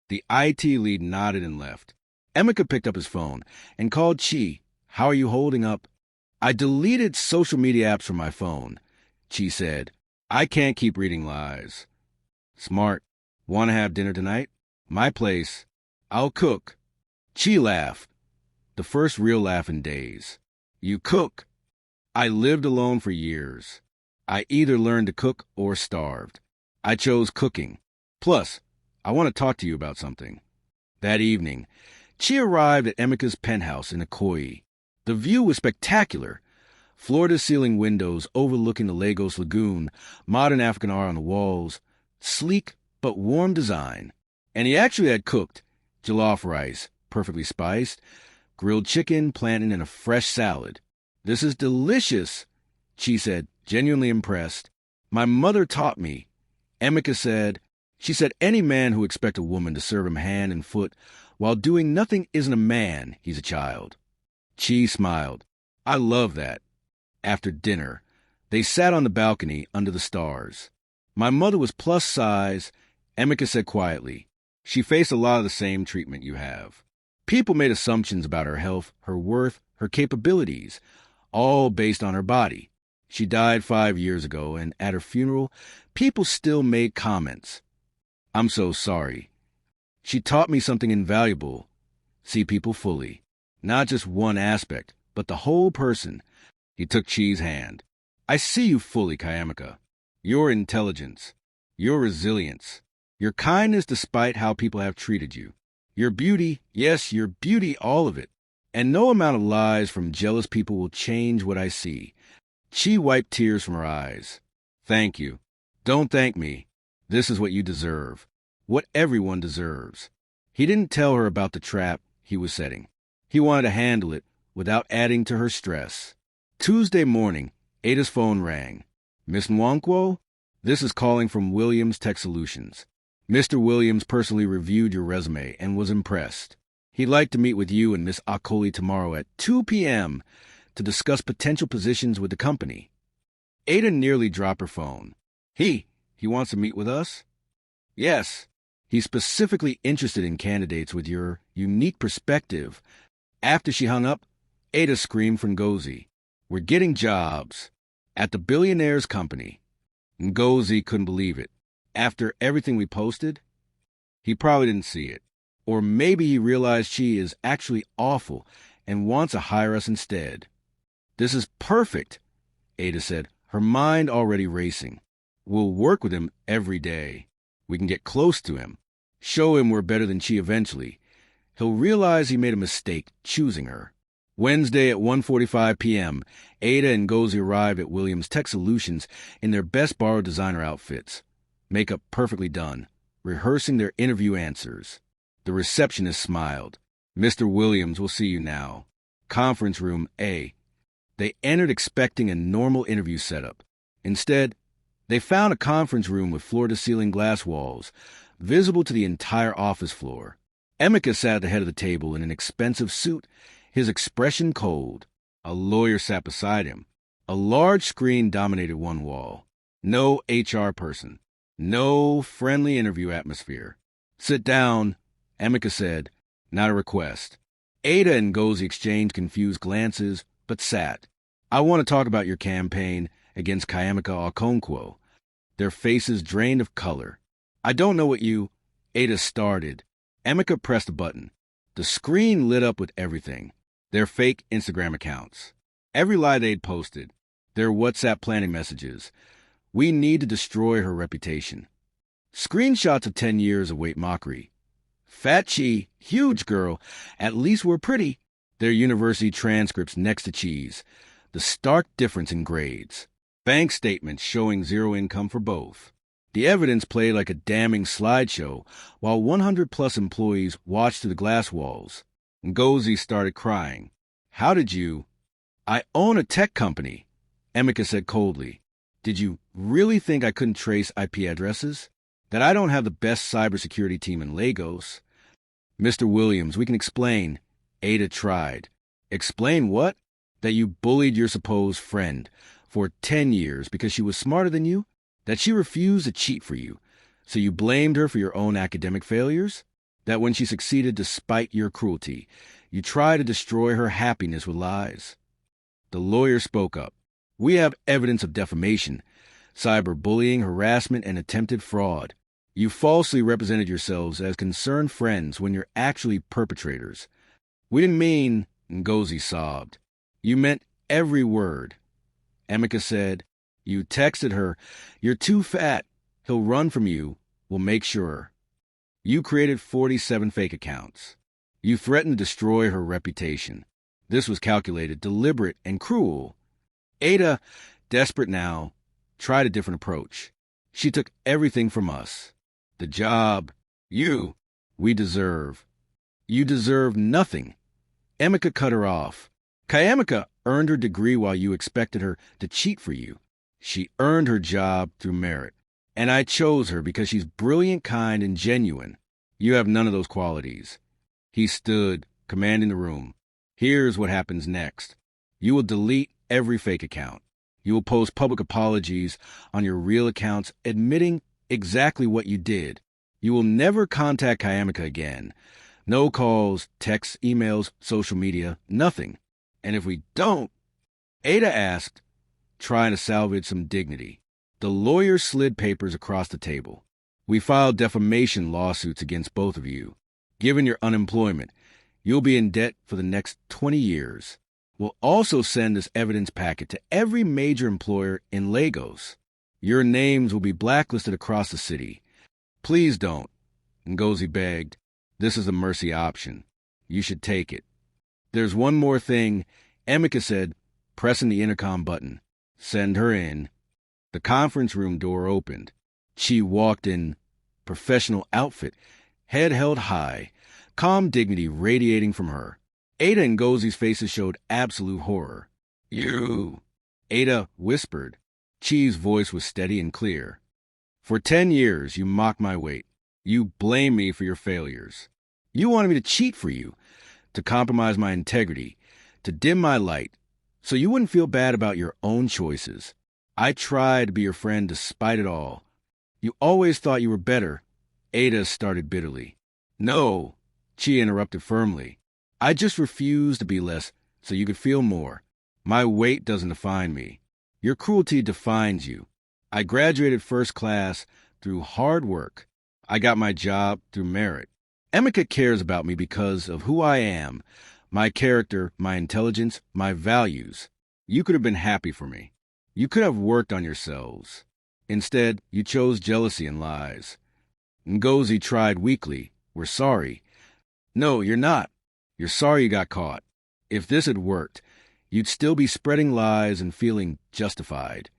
The IT lead nodded and left. Emeka picked up his phone and called Chi. "How are you holding up?" "I deleted social media apps from my phone," Chi said. I can't keep reading lies. Smart. Want to have dinner tonight? My place. I'll cook. She laughed. The first real laugh in days. You cook. I lived alone for years. I either learned to cook or starved. I chose cooking. Plus, I want to talk to you about something. That evening, she arrived at Emika's penthouse in Ikoyi. The view was spectacular. Floor-to-ceiling windows overlooking the Lagos Lagoon, modern African art on the walls, sleek but warm design. And he actually had cooked jollof rice, perfectly spiced, grilled chicken, plantain, and a fresh salad. This is delicious, she said, genuinely impressed. My mother taught me. Emika said, she said any man who expects a woman to serve him hand and foot while doing nothing isn't a man, he's a child. Chi smiled. I love that. After dinner, they sat on the balcony under the stars. My mother was plus size, Emika said quietly. She faced a lot of the same treatment you have. People made assumptions about her health, her worth, her capabilities, all based on her body. She died 5 years ago, and at her funeral, people still made comments. I'm so sorry. She taught me something invaluable. See people fully. Not just one aspect, but the whole person. He took Chi's hand. I see you fully, Kayamika. Your intelligence, your resilience, your kindness despite how people have treated you. Your beauty, yes, your beauty, all of it. And no amount of lies from jealous people will change what I see. Chi wiped tears from her eyes. Thank you. Don't thank me. This is what you deserve. What everyone deserves. He didn't tell her about the trap he was setting. He wanted to handle it without adding to her stress. Tuesday morning, Ada's phone rang. Miss Nwankwo? This is calling from Williams Tech Solutions. Mr. Williams personally reviewed your resume and was impressed. He'd like to meet with you and Miss Akoli tomorrow at 2 p.m. to discuss potential positions with the company. Ada nearly dropped her phone. He wants to meet with us? Yes. He's specifically interested in candidates with your unique perspective. After she hung up, Ada screamed for Ngozi. We're getting jobs. At the billionaire's company. Ngozi couldn't believe it. After everything we posted? He probably didn't see it. Or maybe he realized she is actually awful and wants to hire us instead. This is perfect, Ada said, her mind already racing. We'll work with him every day. We can get close to him. Show him we're better than she eventually. He'll realize he made a mistake choosing her. Wednesday at 1:45 p.m., Ada and Ngozi arrived at Williams Tech Solutions in their best borrowed designer outfits. Makeup perfectly done, rehearsing their interview answers. The receptionist smiled. Mr. Williams will see you now. Conference room A. They entered expecting a normal interview setup. Instead, they found a conference room with floor-to-ceiling glass walls, visible to the entire office floor. Emika sat at the head of the table in an expensive suit, his expression cold. A lawyer sat beside him. A large screen dominated one wall. No HR person. No friendly interview atmosphere. Sit down, Emika said, not a request. Ada and Ngozi exchanged confused glances, but sat. I want to talk about your campaign against Kayamika Okonkwo. Their faces drained of color. I don't know what you... Ada started. Emika pressed a button. The screen lit up with everything. Their fake Instagram accounts. Every lie they'd posted. Their WhatsApp planning messages. We need to destroy her reputation. Screenshots of 10 years await mockery. Fat Chi, huge girl, at least we're pretty. Their university transcripts next to Chi's. The stark difference in grades. Bank statements showing zero income for both. The evidence played like a damning slideshow while 100-plus employees watched through the glass walls. Ngozi started crying. How did you... I own a tech company, Emika said coldly. Did you really think I couldn't trace IP addresses? That I don't have the best cybersecurity team in Lagos? Mr. Williams, we can explain. Ada tried. Explain what? That you bullied your supposed friend for 10 years because she was smarter than you? That she refused to cheat for you, so you blamed her for your own academic failures? That when she succeeded despite your cruelty, you tried to destroy her happiness with lies? The lawyer spoke up. We have evidence of defamation, cyberbullying, harassment, and attempted fraud. You falsely represented yourselves as concerned friends when you're actually perpetrators. We didn't mean, Ngozi sobbed. You meant every word. Emeka said, you texted her, you're too fat. He'll run from you. We'll make sure. You created 47 fake accounts. You threatened to destroy her reputation. This was calculated, deliberate, and cruel. Ada, desperate now, tried a different approach. She took everything from us. The job, you, we deserve. You deserve nothing. Emeka cut her off. Kayamika earned her degree while you expected her to cheat for you. She earned her job through merit. And I chose her because she's brilliant, kind, and genuine. You have none of those qualities. He stood, commanding the room. Here's what happens next. You will delete every fake account. You will post public apologies on your real accounts, admitting exactly what you did. You will never contact Kayamika again. No calls, texts, emails, social media, nothing. And if we don't, Ada asked, trying to salvage some dignity. The lawyer slid papers across the table. We filed defamation lawsuits against both of you. Given your unemployment, you'll be in debt for the next 20 years. We'll also send this evidence packet to every major employer in Lagos. Your names will be blacklisted across the city. Please don't, Ngozi begged. This is a mercy option. You should take it. There's one more thing, Emeka said, pressing the intercom button. Send her in. The conference room door opened. She walked in, professional outfit, head held high, calm dignity radiating from her. Ada and Ngozi's faces showed absolute horror. You, Ada whispered. Chi's voice was steady and clear. For 10 years, you mocked my weight. You blamed me for your failures. You wanted me to cheat for you, to compromise my integrity, to dim my light, so you wouldn't feel bad about your own choices. I tried to be your friend despite it all. You always thought you were better. Ada started bitterly. No, Chi interrupted firmly. I just refused to be less so you could feel more. My weight doesn't define me. Your cruelty defines you. I graduated first class through hard work. I got my job through merit. Emeka cares about me because of who I am, my character, my intelligence, my values. You could have been happy for me. You could have worked on yourselves. Instead, you chose jealousy and lies. Ngozi tried weakly. We're sorry. No, you're not. You're sorry you got caught. If this had worked, you'd still be spreading lies and feeling justified.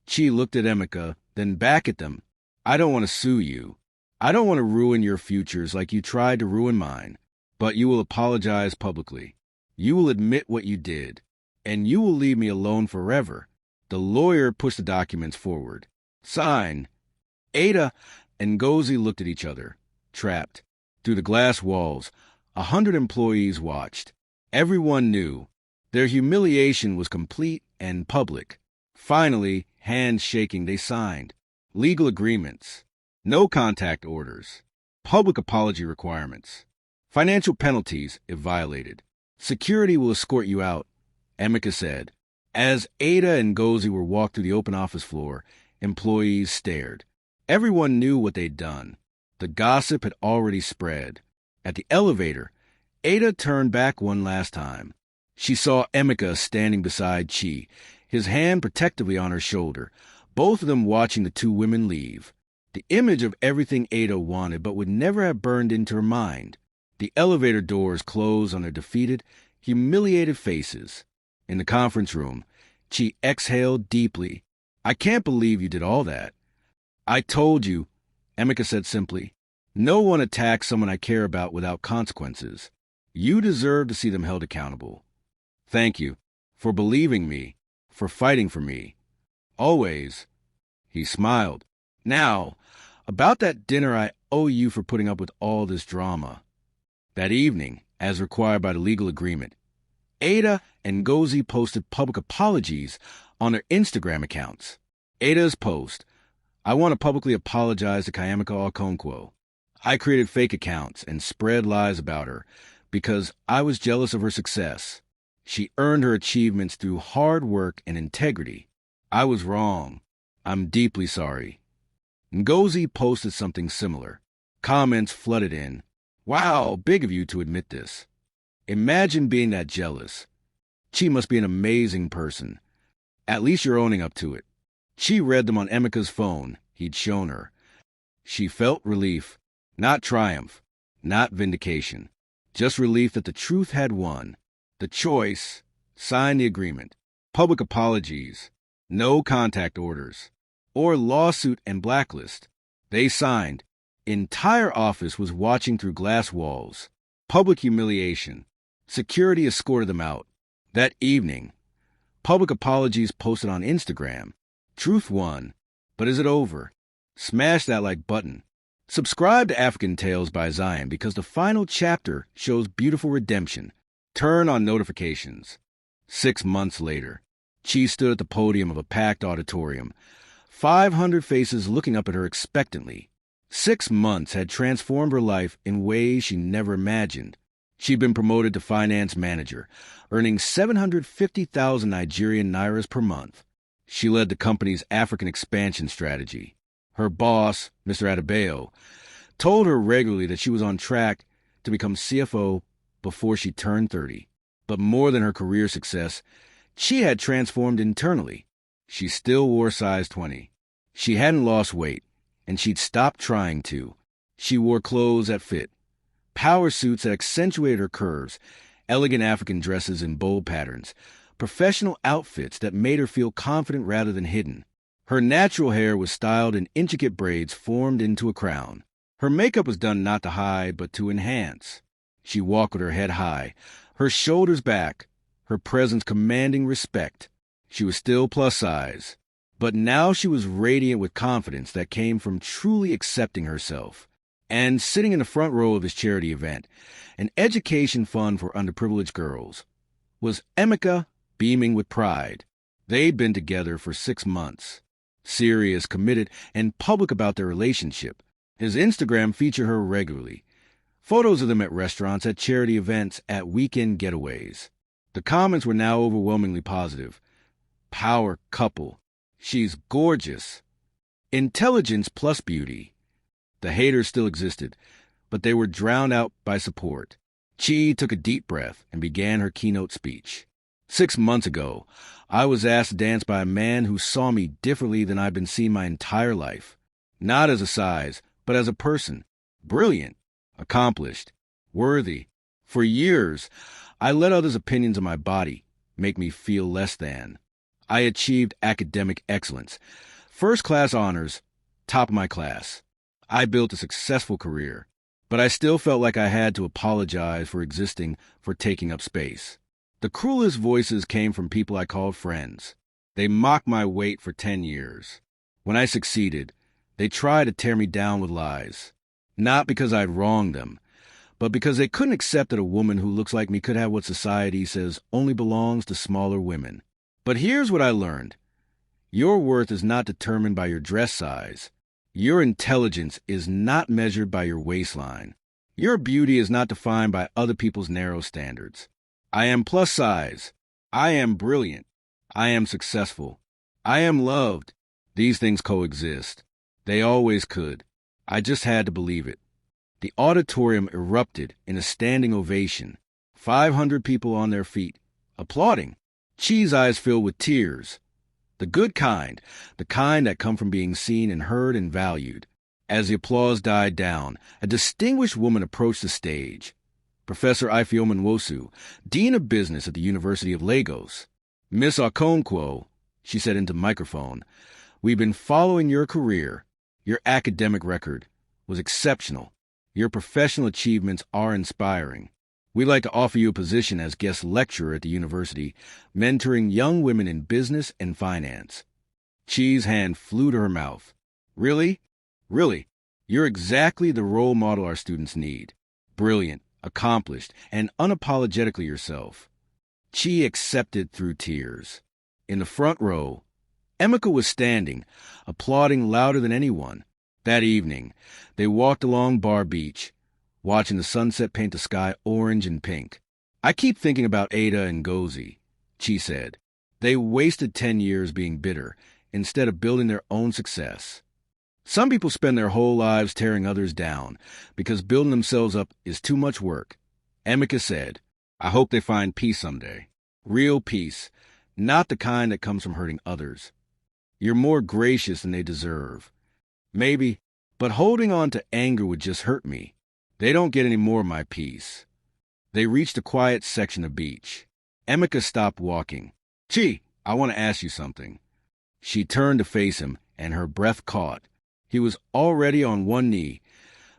Chi looked at Emeka, then back at them. I don't want to sue you. I don't want to ruin your futures like you tried to ruin mine. But you will apologize publicly. You will admit what you did. And you will leave me alone forever. The lawyer pushed the documents forward. Sign. Ada and Ngozi looked at each other, trapped. Through the glass walls, 100 employees watched. Everyone knew. Their humiliation was complete and public. Finally, hands shaking, they signed. Legal agreements. No contact orders. Public apology requirements. Financial penalties if violated. Security will escort you out, Emeka said. As Ada and Ngozi were walked through the open office floor, employees stared. Everyone knew what they'd done. The gossip had already spread. At the elevator, Ada turned back one last time. She saw Emeka standing beside Chi, his hand protectively on her shoulder, both of them watching the two women leave. The image of everything Ada wanted but would never have burned into her mind. The elevator doors closed on their defeated, humiliated faces. In the conference room, Chi exhaled deeply. I can't believe you did all that. I told you, Emeka said simply. No one attacks someone I care about without consequences. You deserve to see them held accountable. Thank you for believing me, for fighting for me. Always. He smiled. Now, about that dinner I owe you for putting up with all this drama. That evening, as required by the legal agreement, Ada and Ngozi posted public apologies on their Instagram accounts. Ada's post, I want to publicly apologize to Kayamika Okonkwo. I created fake accounts and spread lies about her because I was jealous of her success. She earned her achievements through hard work and integrity. I was wrong. I'm deeply sorry. Ngozi posted something similar. Comments flooded in. Wow, big of you to admit this. Imagine being that jealous. Chi must be an amazing person. At least you're owning up to it. Chi read them on Emika's phone he'd shown her. She felt relief, not triumph, not vindication. Just relief that the truth had won. The choice, sign the agreement, public apologies, no contact orders, or lawsuit and blacklist. They signed. Entire office was watching through glass walls. Public humiliation. Security escorted them out. That evening, public apologies posted on Instagram. Truth won. But is it over? Smash that like button. Subscribe to Africantales by Zion because the final chapter shows beautiful redemption. Turn on notifications. 6 months later, Chi stood at the podium of a packed auditorium. 500 faces looking up at her expectantly. 6 months had transformed her life in ways she never imagined. She'd been promoted to finance manager, earning 750,000 Nigerian nairas per month. She led the company's African expansion strategy. Her boss, Mr. Adebayo, told her regularly that she was on track to become CFO before she turned 30. But more than her career success, she had transformed internally. She still wore size 20. She hadn't lost weight, and she'd stopped trying to. She wore clothes that fit, power suits that accentuated her curves, elegant African dresses in bold patterns, professional outfits that made her feel confident rather than hidden. Her natural hair was styled in intricate braids formed into a crown. Her makeup was done not to hide, but to enhance. She walked with her head high, her shoulders back, her presence commanding respect. She was still plus size, but now she was radiant with confidence that came from truly accepting herself. And sitting in the front row of his charity event, an education fund for underprivileged girls, was Emika, beaming with pride. They'd been together for 6 months. Serious, committed, and public about their relationship. His Instagram featured her regularly. Photos of them at restaurants, at charity events, at weekend getaways. The comments were now overwhelmingly positive. Power couple. She's gorgeous. Intelligence plus beauty. The haters still existed, but they were drowned out by support. Chi took a deep breath and began her keynote speech. 6 months ago, I was asked to dance by a man who saw me differently than I've been seen my entire life. Not as a size, but as a person. Brilliant, accomplished, worthy. For years, I let others' opinions of my body make me feel less than. I achieved academic excellence, first-class honors, top of my class. I built a successful career, but I still felt like I had to apologize for existing, for taking up space. The cruelest voices came from people I called friends. They mocked my weight for 10 years. When I succeeded, they tried to tear me down with lies. Not because I'd wronged them, but because they couldn't accept that a woman who looks like me could have what society says only belongs to smaller women. But here's what I learned. Your worth is not determined by your dress size. Your intelligence is not measured by your waistline. Your beauty is not defined by other people's narrow standards. I am plus size. I am brilliant. I am successful. I am loved. These things coexist. They always could. I just had to believe it. The auditorium erupted in a standing ovation. 500 people on their feet, applauding. Chi's eyes filled with tears. The good kind, the kind that come from being seen and heard and valued. As the applause died down, a distinguished woman approached the stage. Professor Ifeoma Nwosu, Dean of Business at the University of Lagos. Miss Okonkwo, she said into the microphone, we've been following your career. Your academic record was exceptional. Your professional achievements are inspiring. We'd like to offer you a position as guest lecturer at the university, mentoring young women in business and finance. Chi's hand flew to her mouth. Really? Really? You're exactly the role model our students need. Brilliant, accomplished, and unapologetically yourself. Chi accepted through tears. In the front row, Emika was standing, applauding louder than anyone. That evening, they walked along Bar Beach, watching the sunset paint the sky orange and pink. I keep thinking about Ada and Ngozi, Chi said. They wasted 10 years being bitter, instead of building their own success. Some people spend their whole lives tearing others down because building themselves up is too much work. Emeka said, I hope they find peace someday. Real peace, not the kind that comes from hurting others. You're more gracious than they deserve. Maybe, but holding on to anger would just hurt me. They don't get any more of my peace. They reached a quiet section of beach. Emeka stopped walking. Chi, I want to ask you something. She turned to face him, and her breath caught. He was already on one knee,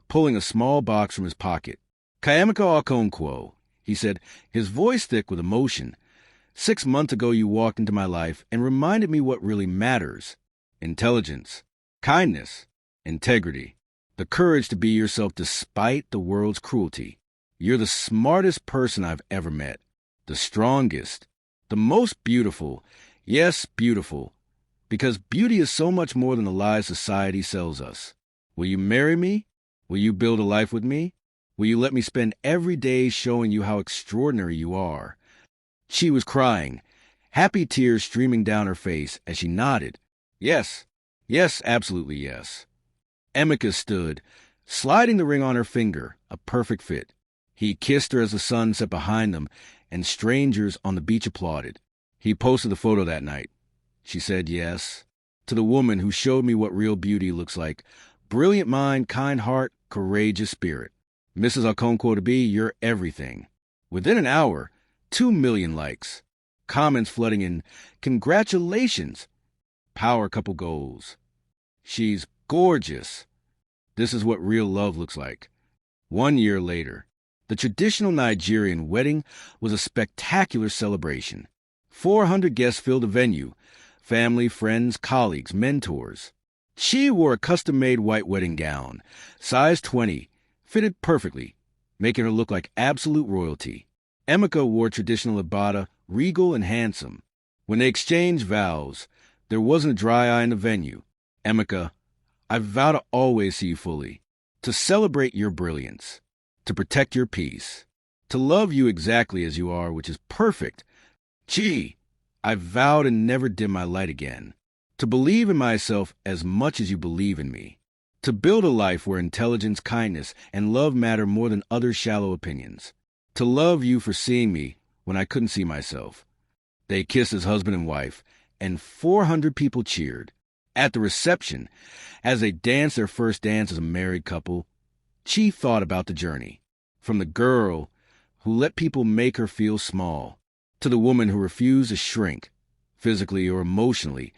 pulling a small box from his pocket. Kaemeka Okonkwo, he said, his voice thick with emotion. 6 months ago you walked into my life and reminded me what really matters. Intelligence, kindness, integrity, the courage to be yourself despite the world's cruelty. You're the smartest person I've ever met, the strongest, the most beautiful, yes, beautiful, because beauty is so much more than the lies society sells us. Will you marry me? Will you build a life with me? Will you let me spend every day showing you how extraordinary you are? She was crying, happy tears streaming down her face as she nodded. Yes, yes, absolutely yes. Emeka stood, sliding the ring on her finger, a perfect fit. He kissed her as the sun set behind them, and strangers on the beach applauded. He posted the photo that night. She said yes, to the woman who showed me what real beauty looks like. Brilliant mind, kind heart, courageous spirit. Mrs. Okonkwo to be, you're everything. Within an hour, 2 million likes. Comments flooding in, congratulations. Power couple goals. She's gorgeous. This is what real love looks like. 1 year later, the traditional Nigerian wedding was a spectacular celebration. 400 guests filled the venue. Family, friends, colleagues, mentors. She wore a custom-made white wedding gown, size 20, fitted perfectly, making her look like absolute royalty. Emeka wore traditional Ibada, regal and handsome. When they exchanged vows, there wasn't a dry eye in the venue. Emeka, I vow to always see you fully, to celebrate your brilliance, to protect your peace, to love you exactly as you are, which is perfect. Chi, I vow to never dim my light again, to believe in myself as much as you believe in me, to build a life where intelligence, kindness, and love matter more than other shallow opinions, to love you for seeing me when I couldn't see myself. They kissed as husband and wife, and 400 people cheered. At the reception, as they danced their first dance as a married couple, Chi thought about the journey, from the girl who let people make her feel small, to the woman who refused to shrink, physically or emotionally,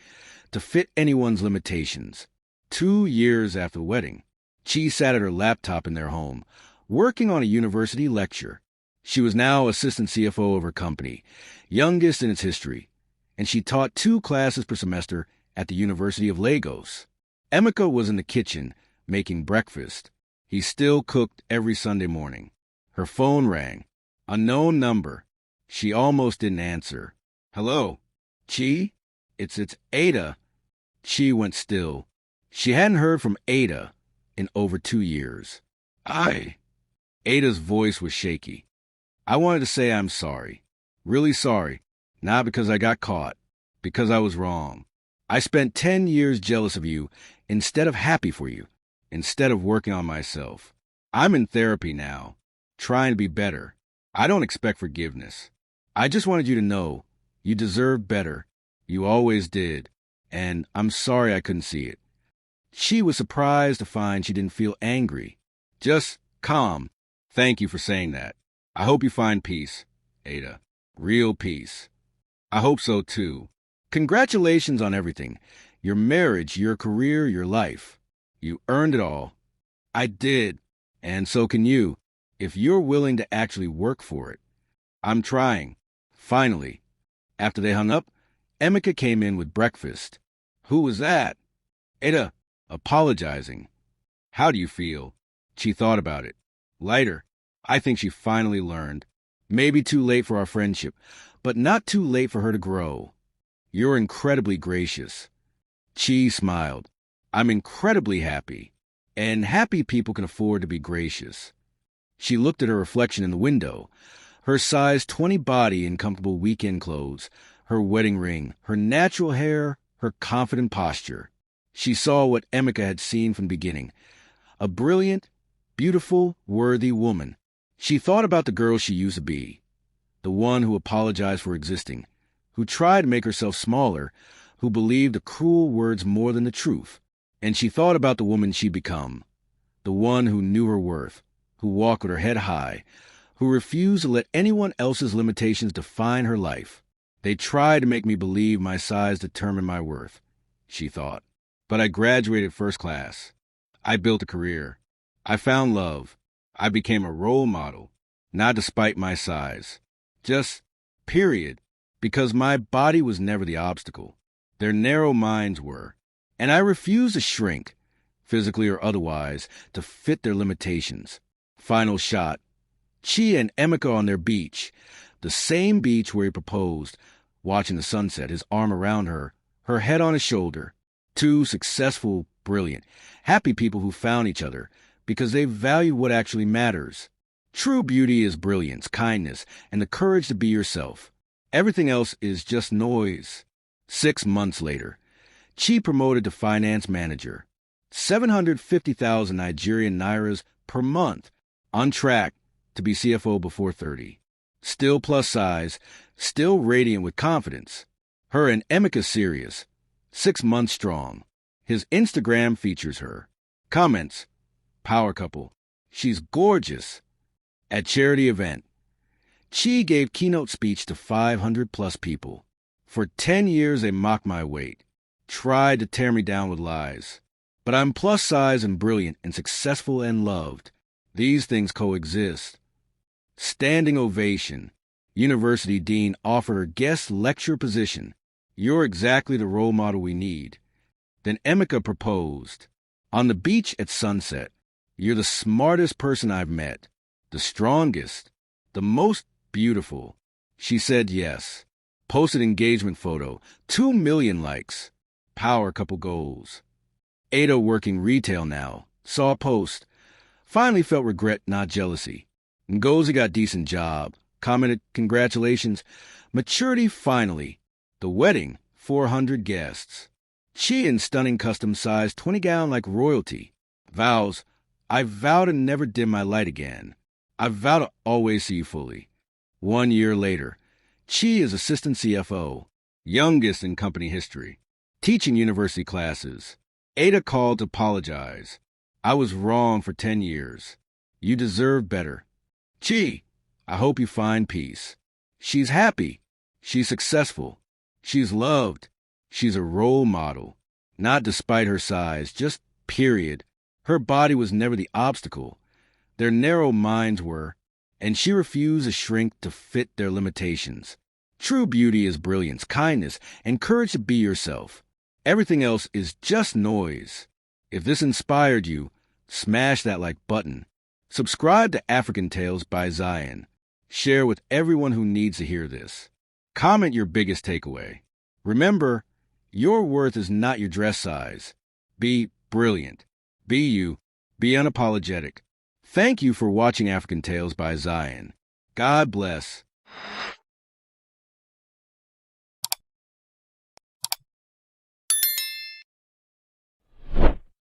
to fit anyone's limitations. 2 years after the wedding, Chi sat at her laptop in their home, working on a university lecture. She was now assistant CFO of her company, youngest in its history, and she taught 2 classes per semester at the University of Lagos. Emeka was in the kitchen, making breakfast. He still cooked every Sunday morning. Her phone rang. Unknown number. She almost didn't answer. Hello? Chi? It's Ada. Chi went still. She hadn't heard from Ada in over 2 years. Ada's voice was shaky. I wanted to say I'm sorry. Really sorry. Not because I got caught. Because I was wrong. I spent 10 years jealous of you instead of happy for you. Instead of working on myself. I'm in therapy now. Trying to be better. I don't expect forgiveness. I just wanted you to know you deserve better. You always did. And I'm sorry I couldn't see it. She was surprised to find she didn't feel angry. Just calm. Thank you for saying that. I hope you find peace, Ada. Real peace. I hope so, too. Congratulations on everything. Your marriage, your career, your life. You earned it all. I did. And so can you, if you're willing to actually work for it. I'm trying. Finally. After they hung up, Emeka came in with breakfast. Who was that? Ada, apologizing. How do you feel? She thought about it. Lighter. I think she finally learned. Maybe too late for our friendship, but not too late for her to grow. You're incredibly gracious. Chi smiled. I'm incredibly happy. And happy people can afford to be gracious. She looked at her reflection in the window. Her size 20 body in comfortable weekend clothes, her wedding ring, her natural hair, her confident posture. She saw what Emeka had seen from the beginning, a brilliant, beautiful, worthy woman. She thought about the girl she used to be, the one who apologized for existing, who tried to make herself smaller, who believed the cruel words more than the truth. And she thought about the woman she'd become, the one who knew her worth, who walked with her head high, who refused to let anyone else's limitations define her life. They tried to make me believe my size determined my worth, she thought. But I graduated first class. I built a career. I found love. I became a role model, not despite my size. Just, period, because my body was never the obstacle. Their narrow minds were. And I refused to shrink, physically or otherwise, to fit their limitations. Final shot. Chi and Emeka on their beach, the same beach where he proposed, watching the sunset, his arm around her, her head on his shoulder. Two successful, brilliant, happy people who found each other because they value what actually matters. True beauty is brilliance, kindness, and the courage to be yourself. Everything else is just noise. 6 months later, Chi promoted to finance manager. 750,000 Nigerian nairas per month, on track to be CFO before 30. Still plus size, still radiant with confidence. Her and Emeka serious, 6 months strong. His Instagram features her. Comments, power couple. She's gorgeous. At charity event, Chi gave keynote speech to 500 plus people. For 10 years they mocked my weight, tried to tear me down with lies. But I'm plus size and brilliant and successful and loved. These things coexist. Standing ovation. University dean offered her guest lecture position. You're exactly the role model we need. Then Emeka proposed. On the beach at sunset, you're the smartest person I've met, the strongest, the most beautiful. She said yes. Posted engagement photo, 2 million likes. Power couple goals. Ada, working retail now, saw a post. Finally felt regret, not jealousy. Ngozi got decent job. Commented, congratulations. Maturity finally. The wedding, 400 guests. Chi in stunning custom size, 20-gallon like royalty. Vows, I vow to never dim my light again. I vow to always see you fully. 1 year later, Chi is assistant CFO, youngest in company history, teaching university classes. Ada called to apologize. I was wrong for 10 years. You deserve better. Chi, I hope you find peace. She's happy. She's successful. She's loved. She's a role model. Not despite her size, just period. Her body was never the obstacle. Their narrow minds were, and she refused to shrink to fit their limitations. True beauty is brilliance, kindness, and courage to be yourself. Everything else is just noise. If this inspired you, smash that like button. Subscribe to Africantales by Zion. Share with everyone who needs to hear this. Comment your biggest takeaway. Remember, your worth is not your dress size. Be brilliant. Be you. Be unapologetic. Thank you for watching Africantales by Zion. God bless.